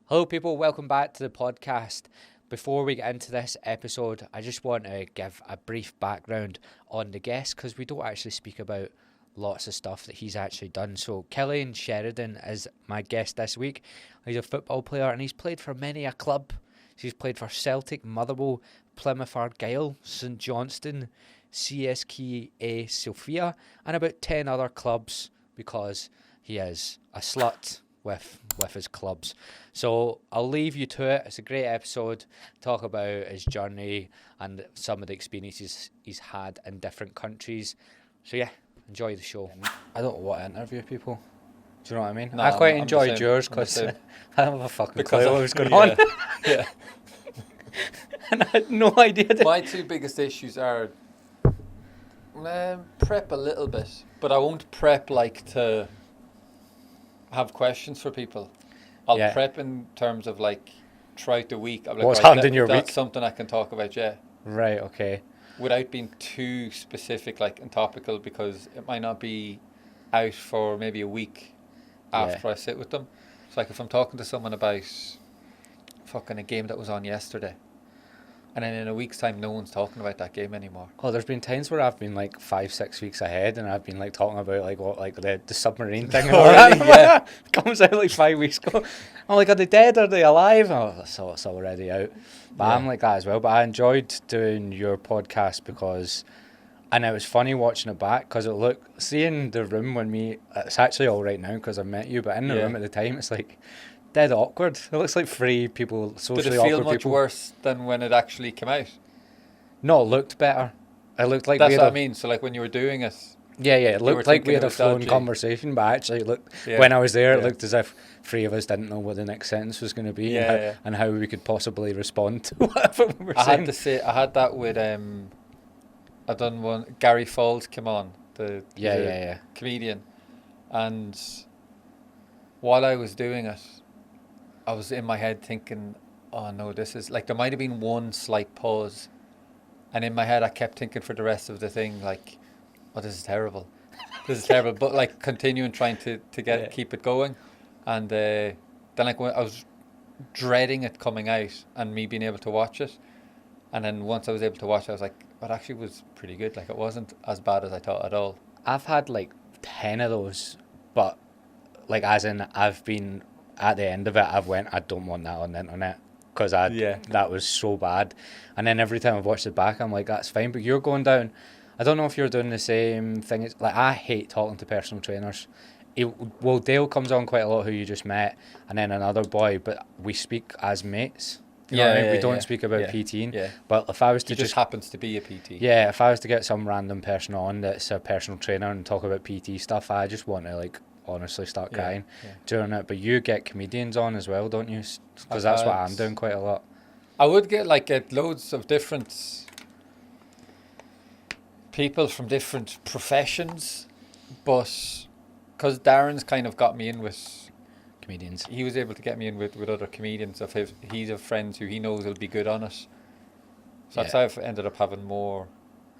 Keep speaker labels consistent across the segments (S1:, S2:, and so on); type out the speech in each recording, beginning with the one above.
S1: Hello people, welcome back to the podcast. Before we get into this episode, I just want to give a brief background on the guest because we don't actually speak about lots of stuff that he's actually done. So Cillian Sherridan is my guest this week. He's a football player and he's played for many a club. He's played for Celtic, Motherwell, Plymouth Argyle, St Johnstone, CSGR Sofia and about 10 other clubs because he is a slut with his clubs. So I'll leave you to it. It's a great episode. Talk about his journey and some of the experiences he's had in different countries. So yeah, enjoy the show. I don't want to interview people. Do you know what I mean?
S2: No,
S1: I quite
S2: I'm
S1: enjoyed yours because I don't have a fucking clue what was going on.
S2: Yeah.
S1: And I had no idea.
S2: My two biggest issues are prep a little bit, but I won't prep like to have questions for people. I'll prep in terms of like throughout the week. I'm like,
S1: what's happened in your
S2: that's
S1: week?
S2: Something I can talk about, yeah.
S1: Right, okay.
S2: Without being too specific, like and topical, because it might not be out for maybe a week after I sit with them. So like if I'm talking to someone about fucking a game that was on yesterday, and then in a week's time no one's talking about that game anymore.
S1: Oh, there's been times where I've been like 5-6 weeks ahead and I've been like talking about like what like the submarine thing and all that.
S2: Yeah.
S1: Comes out like 5 weeks ago. I'm like, are they dead? Are they alive? Oh, so it's already out. But I'm like that as well. But I enjoyed doing your podcast because, and it was funny watching it back because seeing the room when it's actually all right now because I've met you, but in the room at the time it's like dead awkward. It looks like three people, socially awkward people.
S2: Did it feel much worse than when it actually came out?
S1: No, it looked better. It looked like
S2: that's what I mean. So like when you were doing it.
S1: Yeah, it looked like we had a flowing conversation, but actually it looked, when I was there, it looked as if three of us didn't know what the next sentence was going to be and how we could possibly respond to whatever we were saying.
S2: I had to say, I had that with, I done one, Gary Falls came on, the comedian, and while I was doing it, I was in my head thinking, oh no, this is, like there might have been one slight pause, and in my head I kept thinking for the rest of the thing, like, oh, this is terrible. This is terrible. But like continuing trying to keep it going. And then like when I was dreading it coming out and me being able to watch it. And then once I was able to watch it, I was like, it actually was pretty good. Like it wasn't as bad as I thought at all.
S1: I've had like 10 of those, but like as in I've been at the end of it, I've went, I don't want that on the internet. Because that was so bad. And then every time I've watched it back, I'm like, that's fine. But you're going down... I don't know if you're doing the same thing. It's like I hate talking to personal trainers. Dale comes on quite a lot, who you just met, and then another boy, but we speak as mates. You know what I mean? We don't speak about PTing. Yeah. But if I was to
S2: just happens to be a PT.
S1: Yeah, if I was to get some random person on that's a personal trainer and talk about PT stuff, I just want to like honestly start crying during it. But you get comedians on as well, don't you? Because that's what I'm doing quite a lot.
S2: I would get loads of different people from different professions, but because Darren's kind of got me in with
S1: comedians,
S2: he was able to get me in with other comedians of his. He's of friends who he knows will be good on it. So that's how I've ended up having more.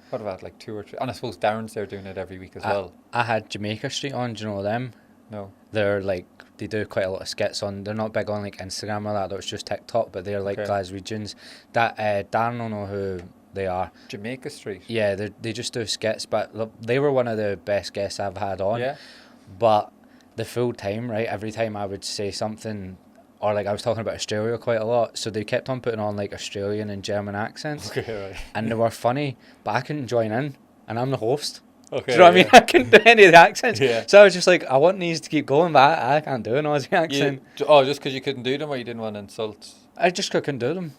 S2: What about like 2 or 3? And I suppose Darren's there doing it every week as well.
S1: I had Jamaica Street on. Do you know them?
S2: No.
S1: They're like, they do quite a lot of skits on. They're not big on like Instagram or that. It's just TikTok, but they're like Glaswegians. That Darren will know who they are.
S2: Jamaica Street.
S1: Yeah, they just do skits, but they were one of the best guests I've had on.
S2: Yeah.
S1: But the full time, right, every time I would say something, or like I was talking about Australia quite a lot, so they kept on putting on like Australian and German accents.
S2: Okay, right.
S1: And they were funny, but I couldn't join in, and I'm the host.
S2: Okay.
S1: Do you know what I mean? I couldn't do any of the accents.
S2: Yeah.
S1: So I was just like, I want these to keep going, but I can't do an Aussie accent.
S2: Just because you couldn't do them, or you didn't want to insult?
S1: I just couldn't do them.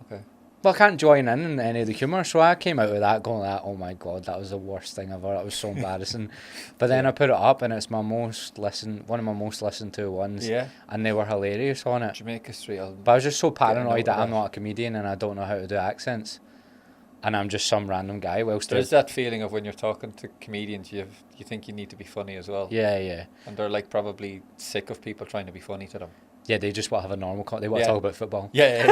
S2: Okay.
S1: Well, I can't join in any of the humour, so I came out with that going like, oh my god, that was the worst thing ever. That was so embarrassing. But then I put it up, and it's one of my most listened to ones.
S2: Yeah.
S1: And they were hilarious on it.
S2: Jamaica Street.
S1: But I was just so paranoid that I'm not a comedian and I don't know how to do accents. And I'm just some random guy.
S2: There's that feeling of when you're talking to comedians, you think you need to be funny as well.
S1: Yeah.
S2: And they're like probably sick of people trying to be funny to them.
S1: Yeah, they just want to have a normal they want to talk about football.
S2: Yeah.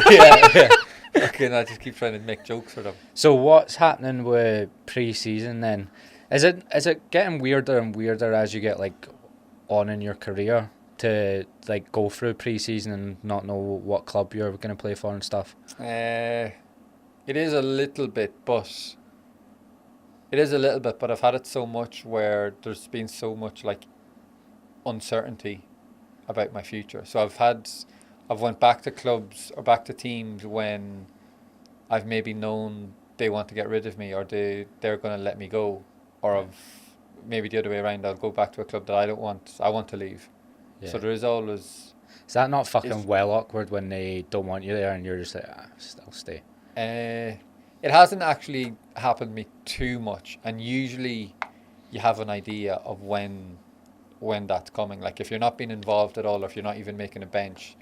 S2: Okay, I just keep trying to make jokes for them.
S1: So what's happening with pre-season then? Is it getting weirder and weirder as you get like on in your career? to like go through pre-season and not know what club you're going to play for and stuff?
S2: It is a little bit, but I've had it so much where there's been so much like uncertainty about my future. So I've went back to clubs or back to teams when I've maybe known they want to get rid of me, or they're going to let me go, or maybe the other way around, I'll go back to a club that I want to leave. Yeah. So there is always...
S1: Is that not fucking well awkward when they don't want you there and you're just like, I'll stay?
S2: It hasn't actually happened to me too much, and usually you have an idea of when that's coming. Like if you're not being involved at all, or if you're not even making a bench,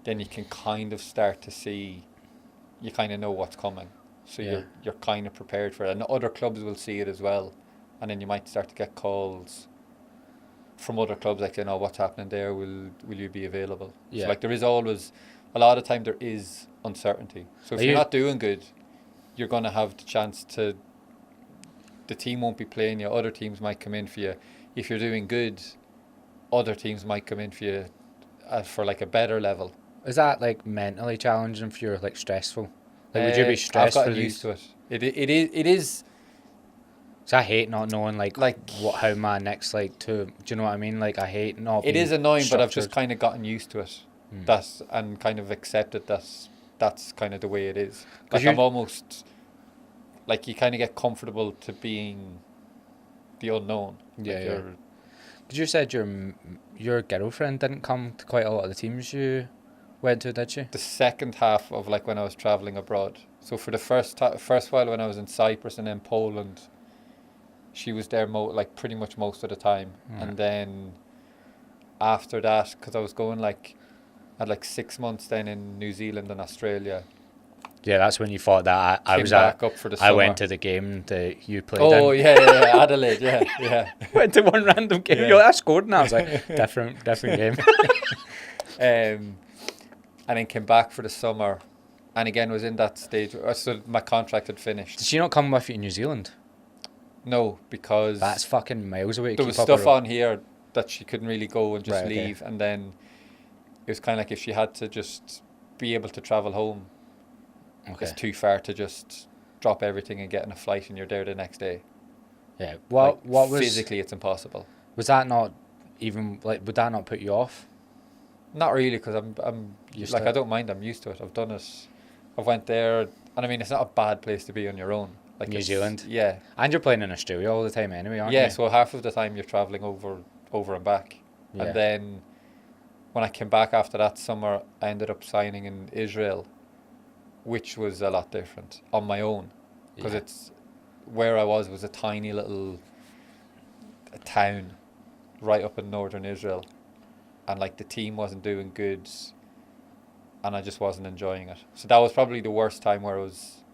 S2: then you can kind of start to see, you kind of know what's coming. So you're kind of prepared for it, and other clubs will see it as well, and then you might start to get calls from other clubs like, you know, what's happening there, will you be available? So like there is always, a lot of time there is uncertainty. So if you're not doing good, you're going to have the chance to, the team won't be playing you, other teams might come in for you. If you're doing good, other teams might come in for you for like a better level.
S1: Is that like mentally challenging for you, like stressful? Like would you be stressed?
S2: I've gotten used to it. It is.
S1: So I hate not knowing how my next do you know what I mean? Like I hate not.
S2: It is annoying, but I've just kind of gotten used to it. And kind of accepted that's kind of the way it is. Like I'm almost like you kind of get comfortable to being the unknown.
S1: Because you said your girlfriend didn't come to quite a lot of the teams you went to, did she?
S2: The second half of like when I was travelling abroad. So for the first while when I was in Cyprus and then Poland, she was there pretty much most of the time. And then after that, because I was going I had 6 months then in New Zealand and Australia.
S1: Yeah, that's when you thought that I was
S2: back up for the summer.
S1: I went to the game that you played
S2: in. Oh yeah, Adelaide, yeah.
S1: Went to one random game. Yeah. You're like, I scored, and I was like, different game.
S2: And then came back for the summer, and again was in that stage. So my contract had finished.
S1: Did she not come with you to New Zealand?
S2: No, because
S1: that's fucking miles away.
S2: There was stuff on here that she couldn't really go and just leave, and then it was kind of like if she had to just be able to travel home. It's too far to just drop everything and get in a flight and you're there the next day. Yeah. What was physically it's impossible.
S1: Was that not even would that not put you off?
S2: Not really, because I'm used to it. I don't mind. I'm used to it. I've done it. I've went there, and I mean it's not a bad place to be on your own. Like
S1: New Zealand.
S2: Yeah.
S1: And you're playing in Australia all the time anyway, aren't you?
S2: Yeah. So half of the time you're traveling over and back, and then when I came back after that summer, I ended up signing in Israel, which was a lot different on my own, because it's where I was a tiny little town right up in northern Israel, and like the team wasn't doing good, and I just wasn't enjoying it. So that was probably the worst time where I was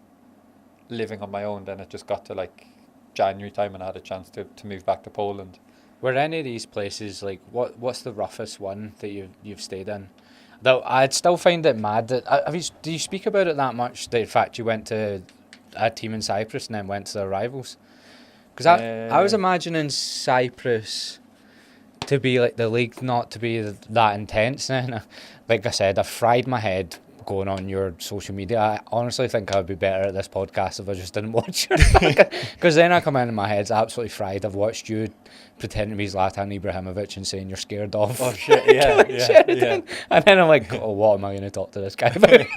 S2: living on my own. Then it just got to like January time and I had a chance to move back to Poland.
S1: Were any of these places what's the roughest one that you've stayed in? Though I'd still find it mad that do you speak about it that much? The fact you went to a team in Cyprus and then went to the rivals, because I was imagining Cyprus to be like the league not to be that intense. And like I said, I fried my head going on your social media. I honestly think I'd be better at this podcast if I just didn't watch it, because then I come in and my head's absolutely fried. I've watched you pretending to be Zlatan Ibrahimovic and saying you're scared of Sherridan. And then I'm like, oh, what am I going to talk to this guy about?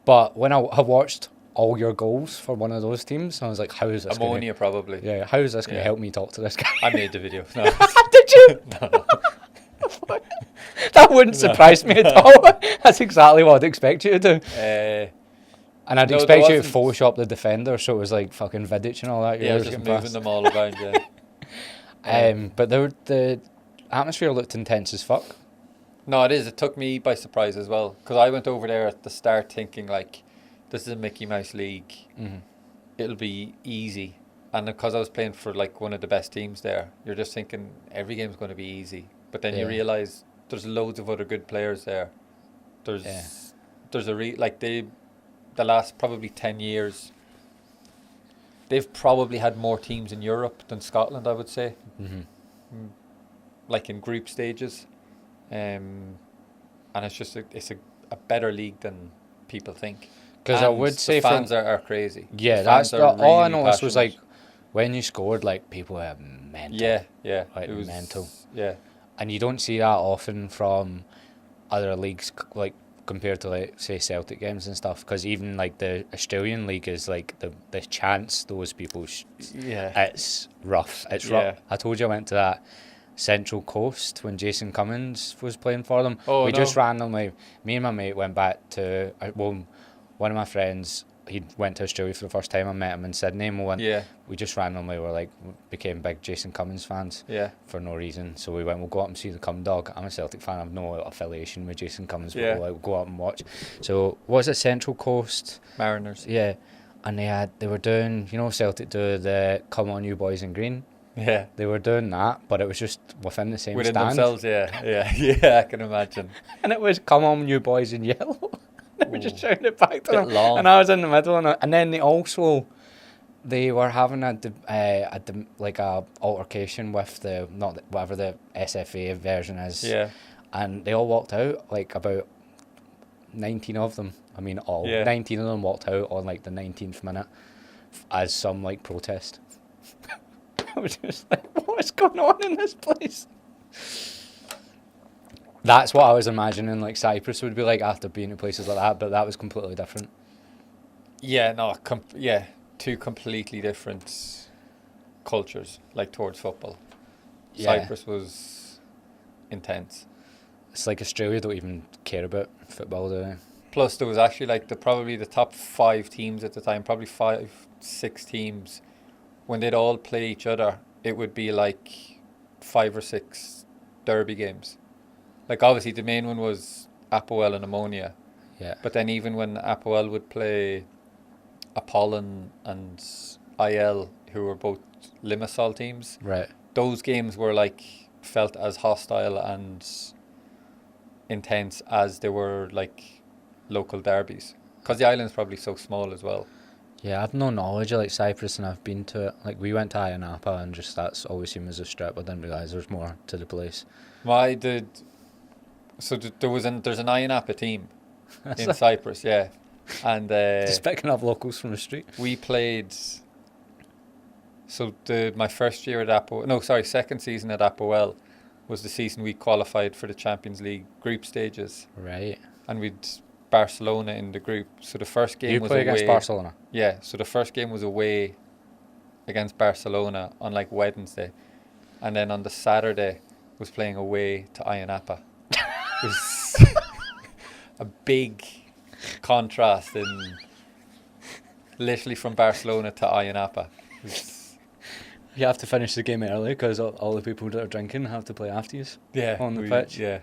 S1: But when I watched all your goals for one of those teams, I was like, how is this
S2: Omonia probably.
S1: Yeah, how is this going to help me talk to this guy?
S2: I made the video. No.
S1: Did you? No. That wouldn't surprise me at all. That's exactly what I'd expect you to do. And I'd expect you to Photoshop the defender, so it was like fucking Vidic and all that.
S2: Yeah, just moving them all around,
S1: But the atmosphere looked intense as fuck.
S2: No, it is. It took me by surprise as well, because I went over there at the start thinking like, this is a Mickey Mouse league. Mm-hmm. It'll be easy. And because I was playing for like one of the best teams there, you're just thinking every game's going to be easy. But then you realise there's loads of other good players there. There's the last probably 10 years, they've probably had more teams in Europe than Scotland, I would say. Mm-hmm. like in group stages, and it's just it's a better league than people think.
S1: Because I would say
S2: the fans are crazy.
S1: Yeah,
S2: that's
S1: all I noticed was like when you scored, like people were mental.
S2: Yeah,
S1: like it was mental.
S2: Yeah,
S1: and you don't see that often from other leagues, like compared to like say Celtic games and stuff. Because even like the Australian league is like the chance those people. It's rough. It's rough. I told you I went to that Central Coast when Jason Cummins was playing for them. Just randomly, me and my mate went back to one of my friends, he went to Australia for the first time. I met him in Sydney, and we just randomly became big Jason Cummins fans for no reason. So we went, we'll go up and see the Cum Dog. I'm a Celtic fan, I have no affiliation with Jason Cummins, but we'll go up and watch. So was it Central Coast?
S2: Mariners.
S1: Yeah, and they were doing, Celtic do the Come On You Boys in Green.
S2: Yeah.
S1: They were doing that, but it was just within the same
S2: within
S1: stand.
S2: Themselves, yeah, I can imagine.
S1: And it was Come On You Boys in Yellow. They were just shouting it back to them.
S2: Long.
S1: And I was in the middle, and then they were having a altercation with whatever the SFA version is.
S2: Yeah.
S1: And they all walked out, like about 19 of them. I mean, 19 of them walked out on like the 19th minute as some like protest. I was just like, what's going on in this place? That's what I was imagining, like Cyprus would be like after being in places like that, but that was completely different.
S2: Yeah, no, two completely different cultures, like towards football. Yeah. Cyprus was intense.
S1: It's like Australia don't even care about football, do they?
S2: Plus, there was actually like probably the top 5 teams at the time, probably 5-6 teams. When they'd all play each other, it would be like 5 or 6 derby games. Like, obviously, the main one was Apoel and Omonia.
S1: Yeah.
S2: But then even when Apoel would play Apoel and IL, who were both Limassol teams,
S1: right,
S2: those games were, like, felt as hostile and intense as they were, like, local derbies. Because the island's probably so small as well.
S1: Yeah, I've no knowledge of, like, Cyprus, and I've been to it. Like, we went to Ayia Napa, and just that's always seemed as a strip. I didn't realise there's more to the place.
S2: So there's an Ayia Napa team in Cyprus, yeah. And
S1: just picking up locals from the street.
S2: We played. So my first year at second season at Apoel was the season we qualified for the Champions League group stages.
S1: Right.
S2: And we'd Barcelona in the group. So the first game was away.
S1: You play against Barcelona?
S2: Yeah. So the first game was away against Barcelona on like Wednesday, and then on the Saturday was playing away to Ayia Napa. It was a big contrast in literally from Barcelona to Ayia Napa.
S1: You have to finish the game early because all the people that are drinking have to play after you.
S2: Yeah,
S1: on the pitch.
S2: Yeah.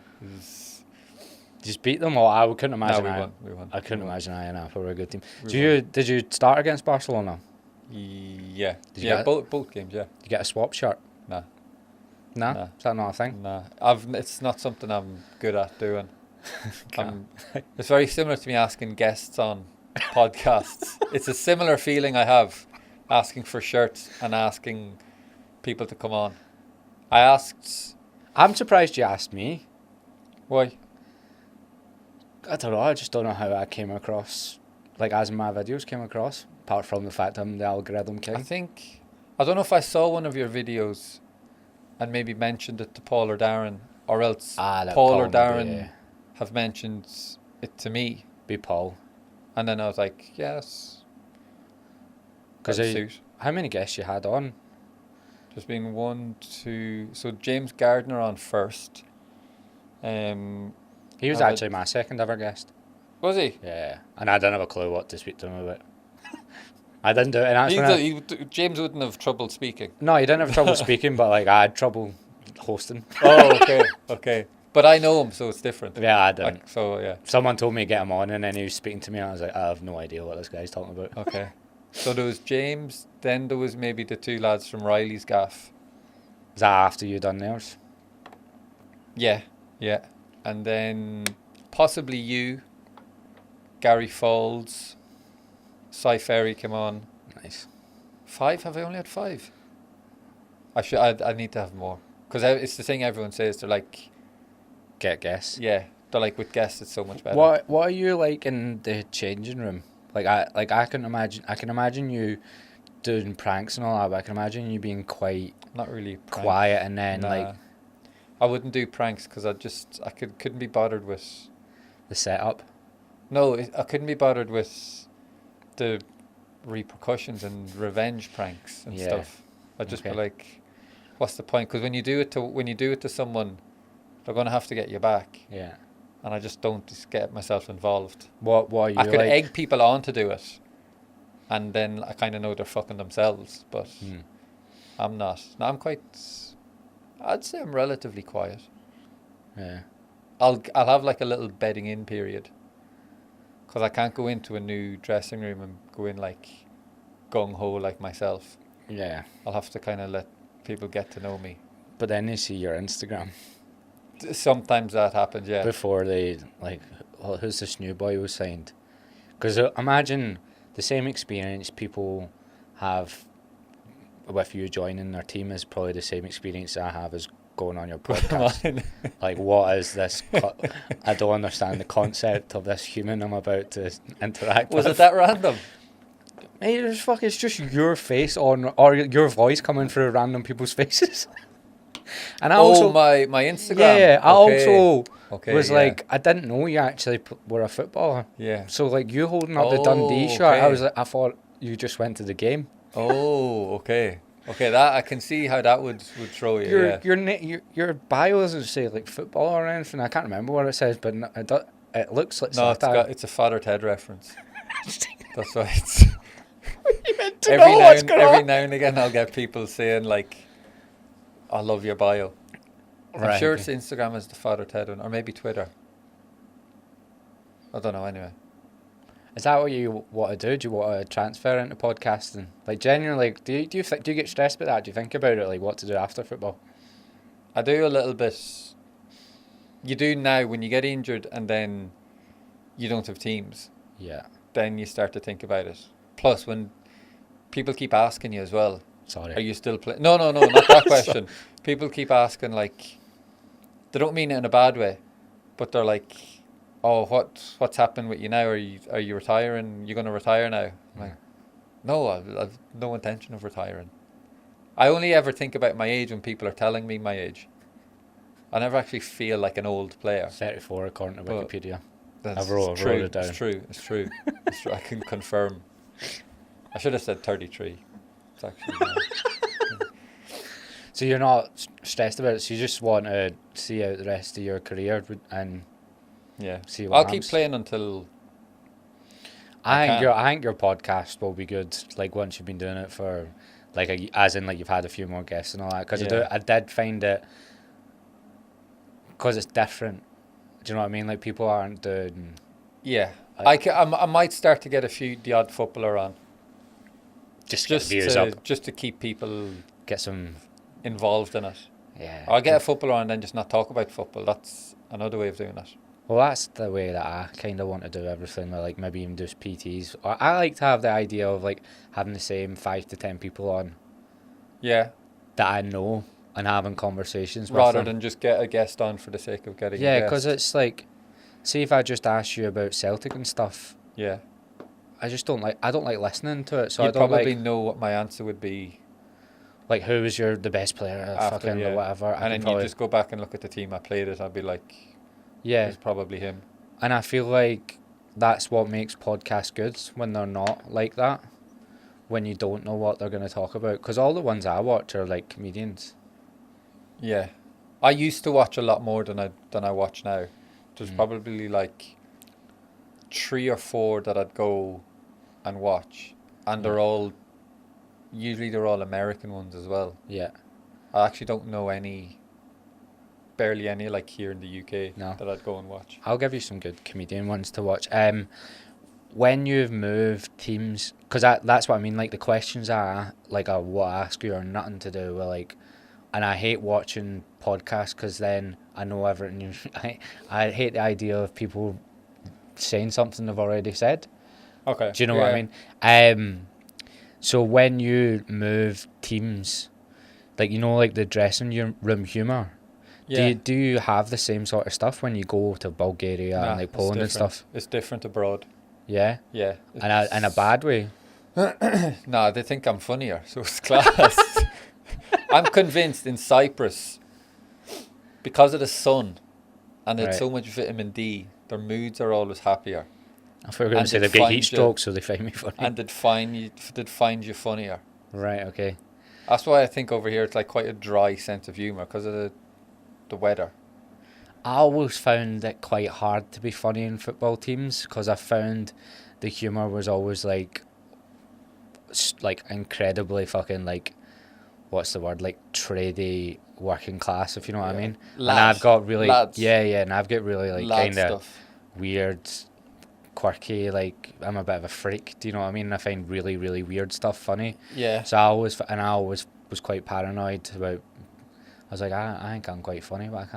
S1: Just beat them, or I couldn't imagine.
S2: No, we won.
S1: I couldn't imagine Ayia Napa were a good team. Did you start against Barcelona?
S2: Yeah. Both games. Yeah.
S1: Did you get a swap shirt? Nah. Is that not a thing?
S2: Nah. It's not something I'm good at doing. It's very similar to me asking guests on podcasts. It's a similar feeling I have asking for shirts and asking people to come on.
S1: I'm surprised you asked me.
S2: Why?
S1: I don't know. I just don't know how I came across, like as my videos came across, apart from the fact I'm the algorithm king.
S2: I don't know if I saw one of your videos and maybe mentioned it to Paul or Darren, or else Paul or Darren have mentioned it to me.
S1: Be Paul.
S2: And then I was like, yes.
S1: Because how many guests you had on?
S2: There's been 1, 2. So James Gardner on first.
S1: He was actually my second ever guest.
S2: Was he?
S1: Yeah. And I didn't have a clue what to speak to him about. I didn't do it. And
S2: James wouldn't have trouble speaking.
S1: No, he didn't have trouble speaking, but like I had trouble hosting.
S2: Oh, okay. But I know him, so it's different.
S1: Yeah, I didn't.
S2: Yeah.
S1: Someone told me to get him on, and then he was speaking to me, and I was like, I have no idea what this guy's talking about.
S2: Okay. So there was James, then there was maybe the 2 lads from Riley's gaff.
S1: Is that after you done theirs?
S2: Yeah. And then possibly you, Gary Folds, Cy Ferry came on.
S1: Nice.
S2: 5? Have I only had 5? I need to have more. because it's the thing everyone says. They're like,
S1: get guests.
S2: Yeah, they're like, with guests it's so much better.
S1: What are you like in the changing room? I can imagine you doing pranks and all that, but I can imagine you being quite
S2: not really
S1: quiet, and then
S2: like I wouldn't do pranks because I couldn't be bothered with
S1: the setup.
S2: No, I couldn't be bothered with the repercussions and revenge pranks and stuff. I'd just be like, what's the point? Because when you do it to someone, they're going to have to get you back.
S1: Yeah.
S2: And I just don't get myself involved.
S1: What are you?
S2: I could egg people on to do it, and then I kind of know they're fucking themselves. But I'm not. No, I'd say I'm relatively quiet.
S1: Yeah.
S2: I'll have like a little bedding in period, because I can't go into a new dressing room and go in like gung ho like myself.
S1: Yeah.
S2: I'll have to kind of let people get to know me.
S1: But then they see your Instagram.
S2: Sometimes that happens, yeah.
S1: Before they like, well, who's this new boy who signed? Because imagine the same experience people have with you joining their team is probably the same experience I have as going on your podcast. Like, what is this? I don't understand the concept of this human I'm about to interact with.
S2: Was it that random?
S1: Hey, it's just your face or your voice coming through random people's faces. And I also
S2: my Instagram.
S1: Yeah, I also was
S2: yeah.
S1: like, I didn't know you actually were a footballer.
S2: Yeah.
S1: So like you holding up the Dundee shirt, I thought you just went to the game.
S2: Oh, okay. Okay, that I can see how that would throw you.
S1: Your bio doesn't say like footballer or anything. I can't remember what it says, but it looks like
S2: it's a Father Ted reference. That's why it's. Every now and again, I'll get people saying like, I love your bio. I'm sure it's Instagram is the Father Ted one, or maybe Twitter. I don't know, anyway.
S1: Is that what you want to do? Do you want to transfer into podcasting? Like, genuinely, like, do you get stressed about that? Do you think about it, like what to do after football?
S2: I do a little bit. You do now when you get injured and then you don't have teams.
S1: Yeah.
S2: Then you start to think about it. Plus, when people keep asking you as well.
S1: Sorry.
S2: Are you still playing? No, not that question. People keep asking, like, they don't mean it in a bad way, but they're like, oh, what's happening with you now? Are you retiring? You're going to retire now? I'm like, no, I've no intention of retiring. I only ever think about my age when people are telling me my age. I never actually feel like an old player.
S1: 34 according to Wikipedia.
S2: That's
S1: wrote it down.
S2: It's true. I can confirm. I should have said 33. It's actually
S1: So you're not stressed about it, so you just want to see out the rest of your career and see what
S2: I'll
S1: happens.
S2: keep playing until
S1: I think your podcast will be good, like once you've been doing it for like as in like you've had a few more guests and all that, because I did find it, because it's different. Do you know what I mean? Like people aren't doing.
S2: Yeah, I might start to get the odd footballer on. Just to keep people
S1: get some
S2: involved in it.
S1: Yeah.
S2: I'll get a footballer on and then just not talk about football. That's another way of doing it.
S1: Well, that's the way that I kind of want to do everything. Like maybe even just PTs. I like to have the idea of like having the same 5 to 10 people on.
S2: Yeah.
S1: That I know and having conversations with
S2: rather
S1: them.
S2: than just get a guest on for the sake of getting.
S1: Yeah, because it's like, see if I just ask you about Celtic and stuff.
S2: Yeah.
S1: I don't like listening to it. So
S2: you
S1: I don't
S2: probably know what my answer would be.
S1: Like, who was the best player
S2: After,
S1: or whatever.
S2: And then you just go back and look at the team I played it. I'd be like,
S1: yeah,
S2: it's probably him.
S1: And I feel like that's what makes podcasts good, when they're not like that. When you don't know what they're going to talk about. Because all the ones I watch are like comedians.
S2: Yeah. I used to watch a lot more than I watch now. There's probably like 3 or 4 that I'd go and watch. And they're all American ones as well.
S1: Yeah.
S2: I actually don't know barely any like here in the UK that I'd go and watch.
S1: I'll give you some good comedian ones to watch. When you've moved teams, because that's what I mean, like the questions I what I ask you are nothing to do with like, and I hate watching podcasts because then I know everything. I hate the idea of people saying something they've already said.
S2: Okay.
S1: Do you know what I mean? So when you move teams, like, you know, like the dressing room humour.
S2: Yeah.
S1: Do you have the same sort of stuff when you go to Bulgaria and like Poland and stuff?
S2: It's different abroad.
S1: Yeah?
S2: Yeah.
S1: In a bad way?
S2: No, they think I'm funnier, so it's class. I'm convinced in Cyprus, because of the sun and there's so much vitamin D, their moods are always happier.
S1: I thought you were going to say they get heat stroke, so they find me funny.
S2: And they'd find you funnier.
S1: Right, okay.
S2: That's why I think over here it's like quite a dry sense of humour, because of the weather.
S1: I always found it quite hard to be funny in football teams, because I found the humour was always like incredibly fucking like, what's the word, like tradie working class, if you know what I mean. And I've got really and I've got really like kind of weird, quirky, like I'm a bit of a freak, do you know what I mean? I find really, really weird stuff funny.
S2: Yeah.
S1: So I always was quite paranoid about, I was like, I think I'm quite funny, but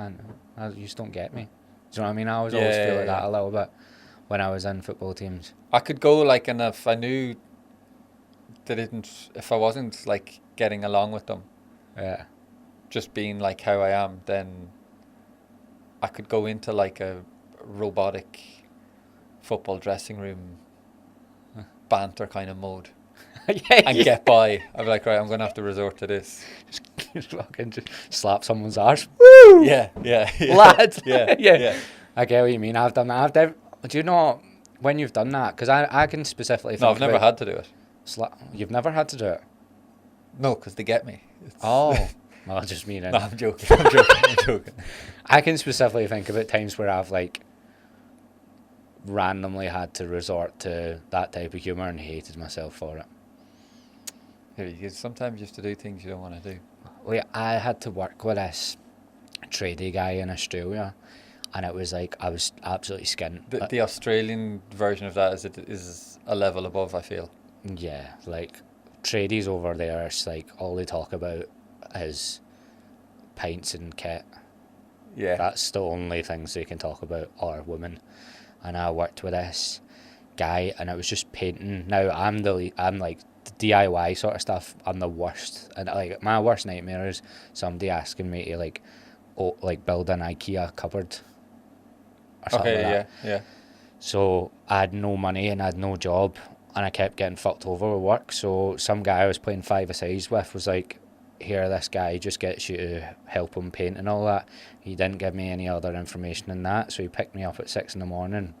S1: you just don't get me. Do you know what I mean? I always feel like that a little bit when I was in football teams.
S2: I could go like, and if I knew if I wasn't like getting along with them, just being like how I am, then I could go into like a robotic football dressing room banter kind of mode and get by. I'd be like, right, I'm gonna have to resort to this.
S1: Just slap someone's arse. Woo!
S2: Yeah.
S1: Lad.
S2: Yeah.
S1: I get what you mean. I've done that. Do you know when you've done that? Because I can specifically think.
S2: No, I've never had to do it.
S1: You've never had to do it?
S2: No, because they get me.
S1: Well, I just mean it.
S2: No, I'm joking.
S1: I can specifically think about times where I've like randomly had to resort to that type of humour and hated myself for it.
S2: Yeah, sometimes you have to do things you don't want to do.
S1: Well, yeah, I had to work with this tradie guy in Australia, and it was like I was absolutely skint.
S2: The Australian version of that is a level above, I feel.
S1: Yeah, like tradies over there, it's like all they talk about is pints and kit.
S2: Yeah.
S1: That's the only things they can talk about, or women. And I worked with this guy, and it was just painting. Now I'm like the DIY sort of stuff. I'm the worst, and like my worst nightmare is somebody asking me to like build an IKEA cupboard or something like that.
S2: Yeah.
S1: So I had no money and I had no job, and I kept getting fucked over with work. So some guy I was playing five-a-sides with was like, here, this guy just gets you to help him paint and all that. He didn't give me any other information than that, so he picked me up at 6 a.m.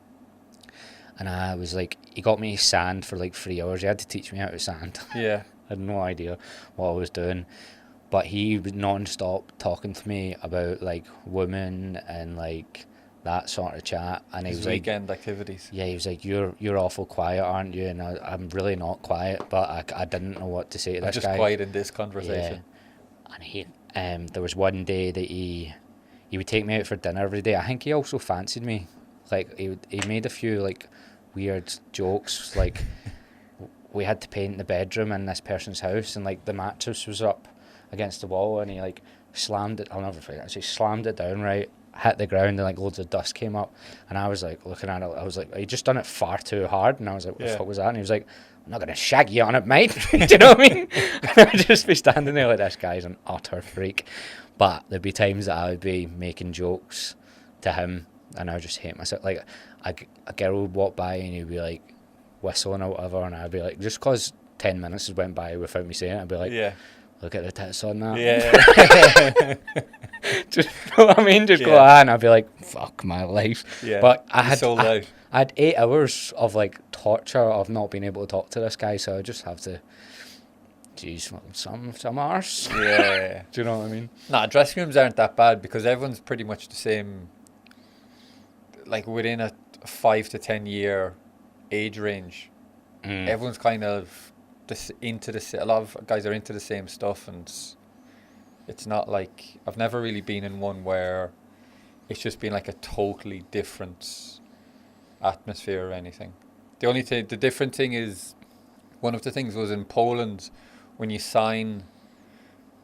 S1: And I was like, he got me sand for like 3 hours. He had to teach me how to sand.
S2: Yeah.
S1: I had no idea what I was doing. But he was non-stop talking to me about like women and like that sort of chat. And he was like,
S2: weekend activities.
S1: Yeah, he was like, you're awful quiet, aren't you? And I'm really not quiet, but I didn't know what to say to this guy.
S2: I'm just quiet in this conversation.
S1: Yeah. And there was one day that he would take me out for dinner every day. I think he also fancied me. Like he made a few like weird jokes. Like we had to paint the bedroom in this person's house, and like the mattress was up against the wall, and he like slammed it. I'll never forget. He slammed it down, right, hit the ground, and like loads of dust came up. And I was like looking at it. I was like, he just done it far too hard. And I was like, what the fuck was that? And he was like, I'm not gonna shag you on it, mate. Do you know what I mean? And I'd just be standing there like, this guy's an utter freak. But there'd be times that I would be making jokes to him, and I would just hate myself. Like a girl would walk by and he'd be like whistling or whatever, and I'd be like, just cause 10 minutes has went by without me saying it, I'd be like, look at the tits on that.
S2: Yeah.
S1: Just, you know what I mean? Just go on. I'd be like, fuck my life.
S2: Yeah.
S1: But I had 8 hours of like torture of not being able to talk to this guy, so I just have to, some arse.
S2: Yeah.
S1: Do you know what I mean?
S2: Nah, dressing rooms aren't that bad because everyone's pretty much the same, like within a 5 to 10 year age range. Everyone's kind of a lot of guys are into the same stuff, and it's not like, I've never really been in one where it's just been like a totally different atmosphere or anything. The different thing is, one of the things was in Poland, when you sign,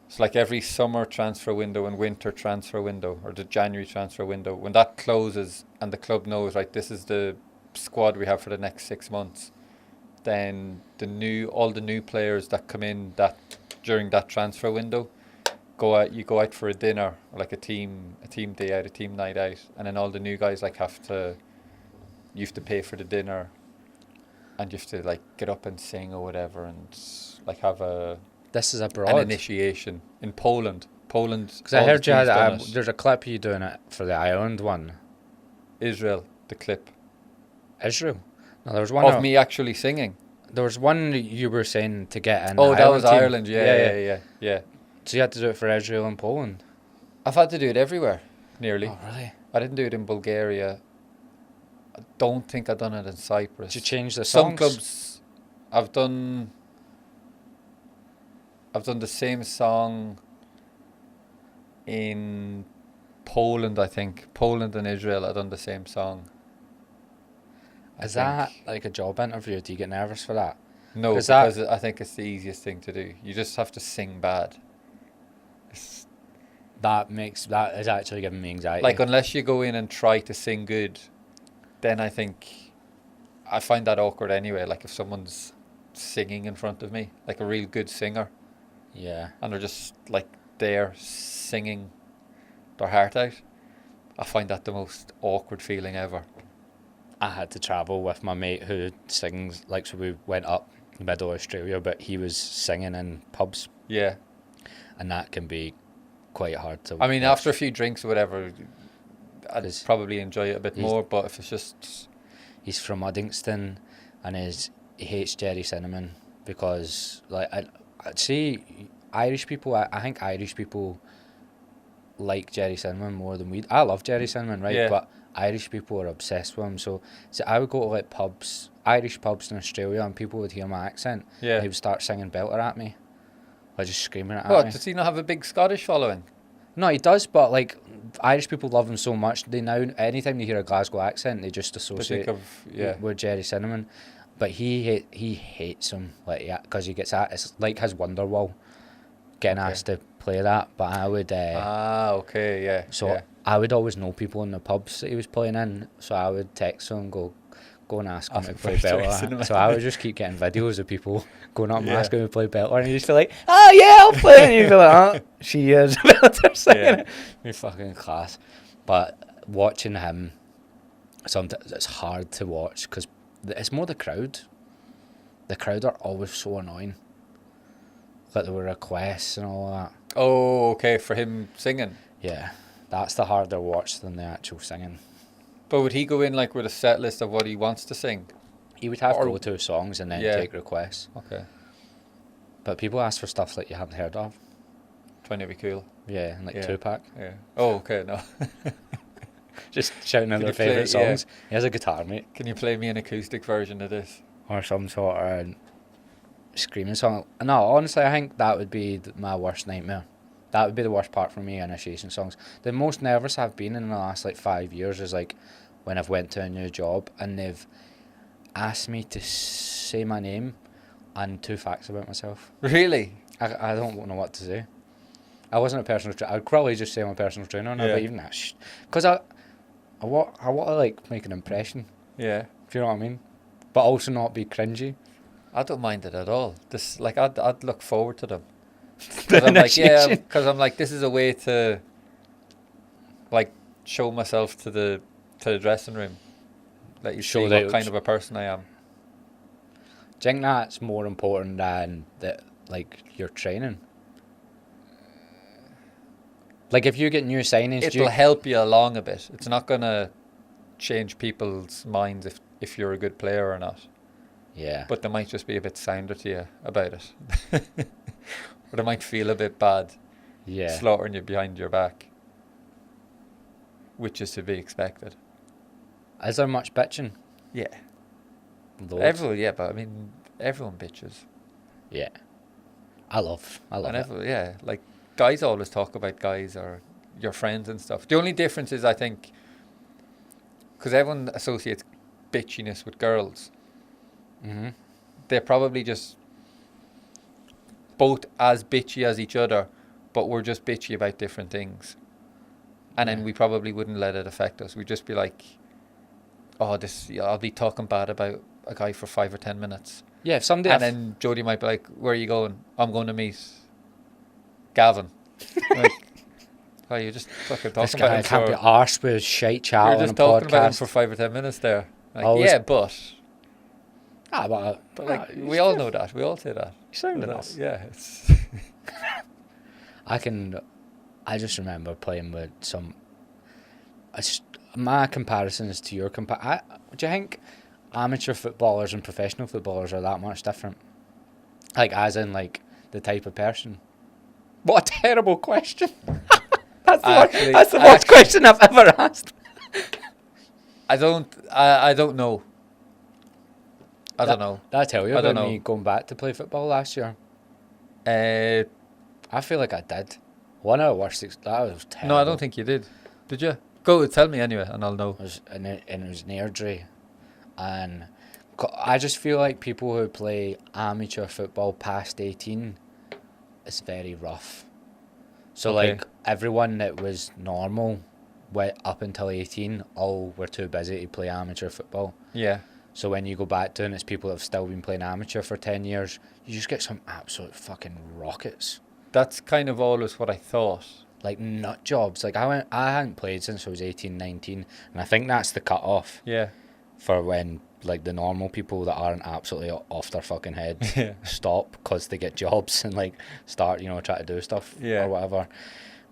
S2: it's like every summer transfer window and winter transfer window, or the January transfer window, when that closes and the club knows, right, this is the squad we have for the next 6 months, then all the new players that come in during that transfer window you go out for a dinner, or like a team day out, a team night out, and then all the new guys like you have to pay for the dinner, and you have to like get up and sing or whatever, and like have
S1: This is abroad.
S2: an initiation in Poland.
S1: Because I heard you had there's a clip of you doing it for the Ireland one.
S2: Israel, the clip.
S1: Israel? No, there was one
S2: of me actually singing.
S1: There was one you were saying to get in.
S2: Oh, that was Ireland. Yeah.
S1: So you had to do it for Israel and Poland?
S2: I've had to do it everywhere, nearly.
S1: Oh, really?
S2: I didn't do it in Bulgaria. I don't think I've done it in Cyprus.
S1: Did you change the songs?
S2: Some clubs, I've done the same song in Poland, I think. Poland and Israel, I've done the same song.
S1: Is that like a job interview? Do you get nervous for that?
S2: No, because I think it's the easiest thing to do. You just have to sing bad. That
S1: is actually giving me anxiety.
S2: Like, unless you go in and try to sing good, then I find that awkward anyway. Like, if someone's singing in front of me, like a real good singer,
S1: yeah,
S2: and they're just like there singing their heart out, I find that the most awkward feeling ever.
S1: I had to travel with my mate who sings, like, so we went up middle Australia, but he was singing in pubs.
S2: Yeah.
S1: And that can be quite hard to
S2: I mean,
S1: watch.
S2: after a few drinks or whatever, I'd probably enjoy it a bit more, but if it's just...
S1: He's from Uddingston, and he hates Jerry Cinnamon because, like, I'd say Irish people, I think Irish people like Jerry Cinnamon more than we... I love Jerry Cinnamon, right?
S2: Yeah.
S1: But Irish people are obsessed with him. So I would go to, like, pubs, Irish pubs in Australia, and people would hear my accent.
S2: Yeah.
S1: And he would start singing belter at me. Or just screaming at me.
S2: What, does he not have a big Scottish following?
S1: No, he does, but, like, Irish people love him so much, they now, anytime they hear a Glasgow accent, they just associate with Jerry Cinnamon. But he hates him, like, because he gets at, it's like his Wonderwall, getting asked to play that. But I would...
S2: okay, yeah.
S1: So I would always know people in the pubs that he was playing in, so I would text him and go and ask him to play belter. So I would just keep getting videos of people going up and asking him to play belter, and he'd just be like, oh yeah, I'll play it. And you'd be like, oh, she is a belter singing it. You're fucking class. But watching him, sometimes it's hard to watch because it's more the crowd. The crowd are always so annoying. Like, there were requests and all that.
S2: Oh, okay, for him singing.
S1: Yeah, that's the harder watch than the actual singing.
S2: But would he go in like with a set list of what he wants to sing?
S1: He would have go-to songs and then take requests.
S2: Okay.
S1: But people ask for stuff that you haven't heard of.
S2: Trying to be cool.
S1: Yeah, like Tupac.
S2: Yeah. Oh, okay, no.
S1: Just shouting out their favourite songs. Yeah. He has a guitar, mate.
S2: Can you play me an acoustic version of this?
S1: Or some sort of screaming song. No, honestly, I think that would be my worst nightmare. That would be the worst part for me, initiation songs. The most nervous I've been in the last, like, 5 years is, like, when I've went to a new job and they've asked me to say my name and 2 facts about myself.
S2: Really?
S1: I don't know what to say. I wasn't a personal trainer. I'd probably just say I'm a personal trainer now, but even that because I want to, like, make an impression.
S2: Yeah.
S1: If you know what I mean. But also not be cringy.
S2: I don't mind it at all. This, like, I'd look forward to them. Because I'm like, this is a way to, like, show myself to the dressing room. Let you show what kind of a person I am.
S1: Do you think that's more important than like your training? Like, if you get new signings,
S2: it'll help you along a bit. It's not gonna change people's minds if you're a good player or not.
S1: Yeah.
S2: But they might just be a bit sounder to you about it. Or they might feel a bit bad.
S1: Yeah.
S2: Slaughtering you behind your back. Which is to be expected.
S1: Is there much bitching?
S2: Yeah.
S1: Loads.
S2: But I mean, everyone bitches.
S1: Yeah. I love it.
S2: Yeah, like, guys always talk about guys or your friends and stuff. The only difference is, I think, because everyone associates bitchiness with girls.
S1: Mm-hmm.
S2: They're probably just both as bitchy as each other, but we're just bitchy about different things. And then we probably wouldn't let it affect us. We'd just be like, oh, I'll be talking bad about a guy for 5 or 10 minutes.
S1: Yeah, if somebody...
S2: And then Jodie might be like, where are you going? I'm going to meet Gavin. Like, oh, you're just fucking
S1: This
S2: talking about
S1: guy
S2: him
S1: can't be
S2: for...
S1: arsed with shite chat
S2: You're
S1: on a
S2: just talking about him
S1: podcast.
S2: for 5 or 10 minutes there. Like,
S1: Always-
S2: yeah, but
S1: But
S2: like, we all know that. We all say that.
S1: You sound nice.
S2: Yeah. It's
S1: I just remember playing with some. My comparisons to your do you think amateur footballers and professional footballers are that much different? Like, as in, like, the type of person? What a terrible question. That's the worst question I've ever asked.
S2: I don't know. I don't know.
S1: Did I tell you
S2: I don't
S1: about
S2: know.
S1: me going back to play football last year? I feel like I did. One of the worst. That was terrible.
S2: No, I don't think you did. Did you? Go, tell me anyway, and I'll know.
S1: It was Airdrie, and I just feel like people who play amateur football past 18, it's very rough. So
S2: Okay.
S1: like everyone that was normal, up until 18, all were too busy to play amateur football.
S2: Yeah.
S1: So when you go back to it, and it's people that have still been playing amateur for 10 years, you just get some absolute fucking rockets.
S2: That's kind of always what I thought.
S1: Like nut jobs. Like I hadn't played since I was 18, 19, and I think that's the cut off
S2: Yeah.
S1: for when like the normal people that aren't absolutely off their fucking head stop because they get jobs and like start, try to do stuff or whatever.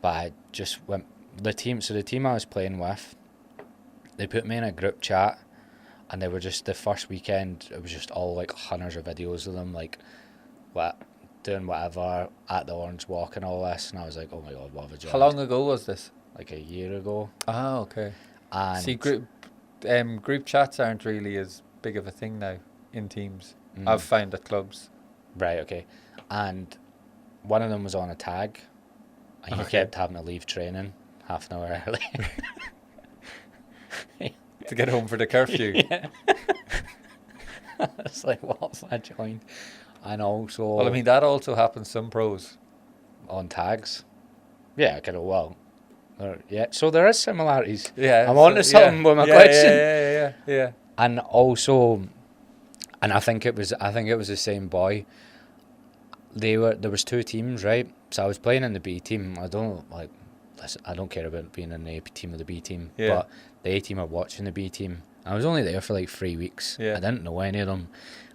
S1: But I just went the team I was playing with, they put me in a group chat, and they were just the first weekend, it was just all like hundreds of videos of them like doing whatever at the Orange Walk and all this, and I was like, oh my god, what have I joined?
S2: How long ago was this?
S1: Like a year ago.
S2: Ah, okay.
S1: And
S2: see, group chats aren't really as big of a thing now in teams. I've found at clubs.
S1: Right, okay. And one of them was on a tag, and you kept having to leave training half an hour early.
S2: To get home for the curfew.
S1: Yeah. It's like, what have I joined? And also...
S2: Well, I mean, that also happens some pros.
S1: On tags. Yeah, yeah, so there is similarities.
S2: Yeah.
S1: I'm on to something with my question.
S2: Yeah.
S1: And also, and I think it was the same boy. There was two teams, right? So I was playing in the B team. I don't care about being in the A team or the B team, but the A team are watching the B team. I was only there for like 3 weeks.
S2: Yeah.
S1: I didn't know any of them,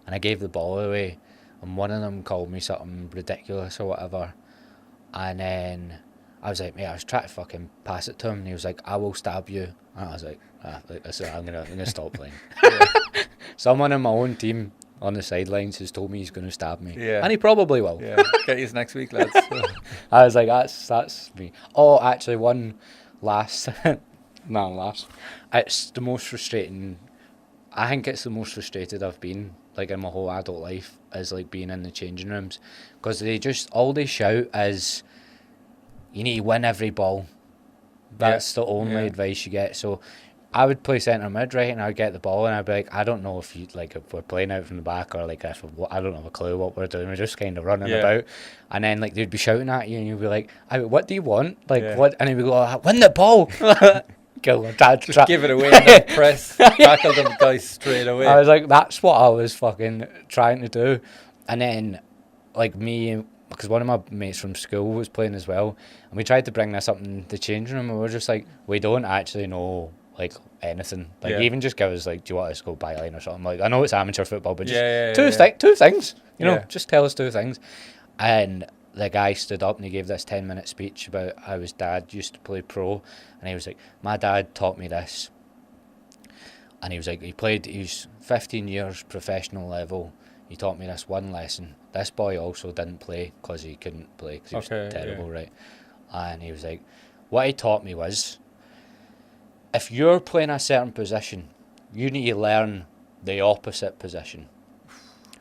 S1: and I gave the ball away, and one of them called me something ridiculous or whatever, and then I was like, mate, I was trying to fucking pass it to him, and he was like, I will stab you. And I was like, listen, I'm gonna stop playing. Someone in my own team on the sidelines has told me he's going to stab me.
S2: Yeah.
S1: And he probably will.
S2: Yeah. Get you next week, lads.
S1: I was like, that's me. Oh, actually, one last. No, last. It's the most frustrating. I think it's the most frustrated I've been, like, in my whole adult life, is, like, being in the changing rooms. Because all they shout is, you need to win every ball. That's the only advice you get. So I would play centre mid, right, and I'd get the ball, and I'd be like, I don't know if we're playing out from the back, or like I don't have a clue what we're doing. We're just kind of running about, and then like they'd be shouting at you, and you'd be like, what do you want? Like what? And he'd be go, win the ball.
S2: Just give it away and then tackle them guys straight away.
S1: I was like, that's what I was fucking trying to do, and then like me. Because one of my mates from school was playing as well, and we tried to bring this up in the changing room, and we were just like, we don't actually know like anything. Like even just give us like, do you want us to go byline or something? Like I know it's amateur football, but just two things. You know, just tell us two things. And the guy stood up and he gave this 10-minute speech about how his dad used to play pro, and he was like, my dad taught me this. And he was like, he was 15 years professional level. He taught me this one lesson. This boy also didn't play because he couldn't play because he was terrible, right? And he was like, what he taught me was, if you're playing a certain position, you need to learn the opposite position.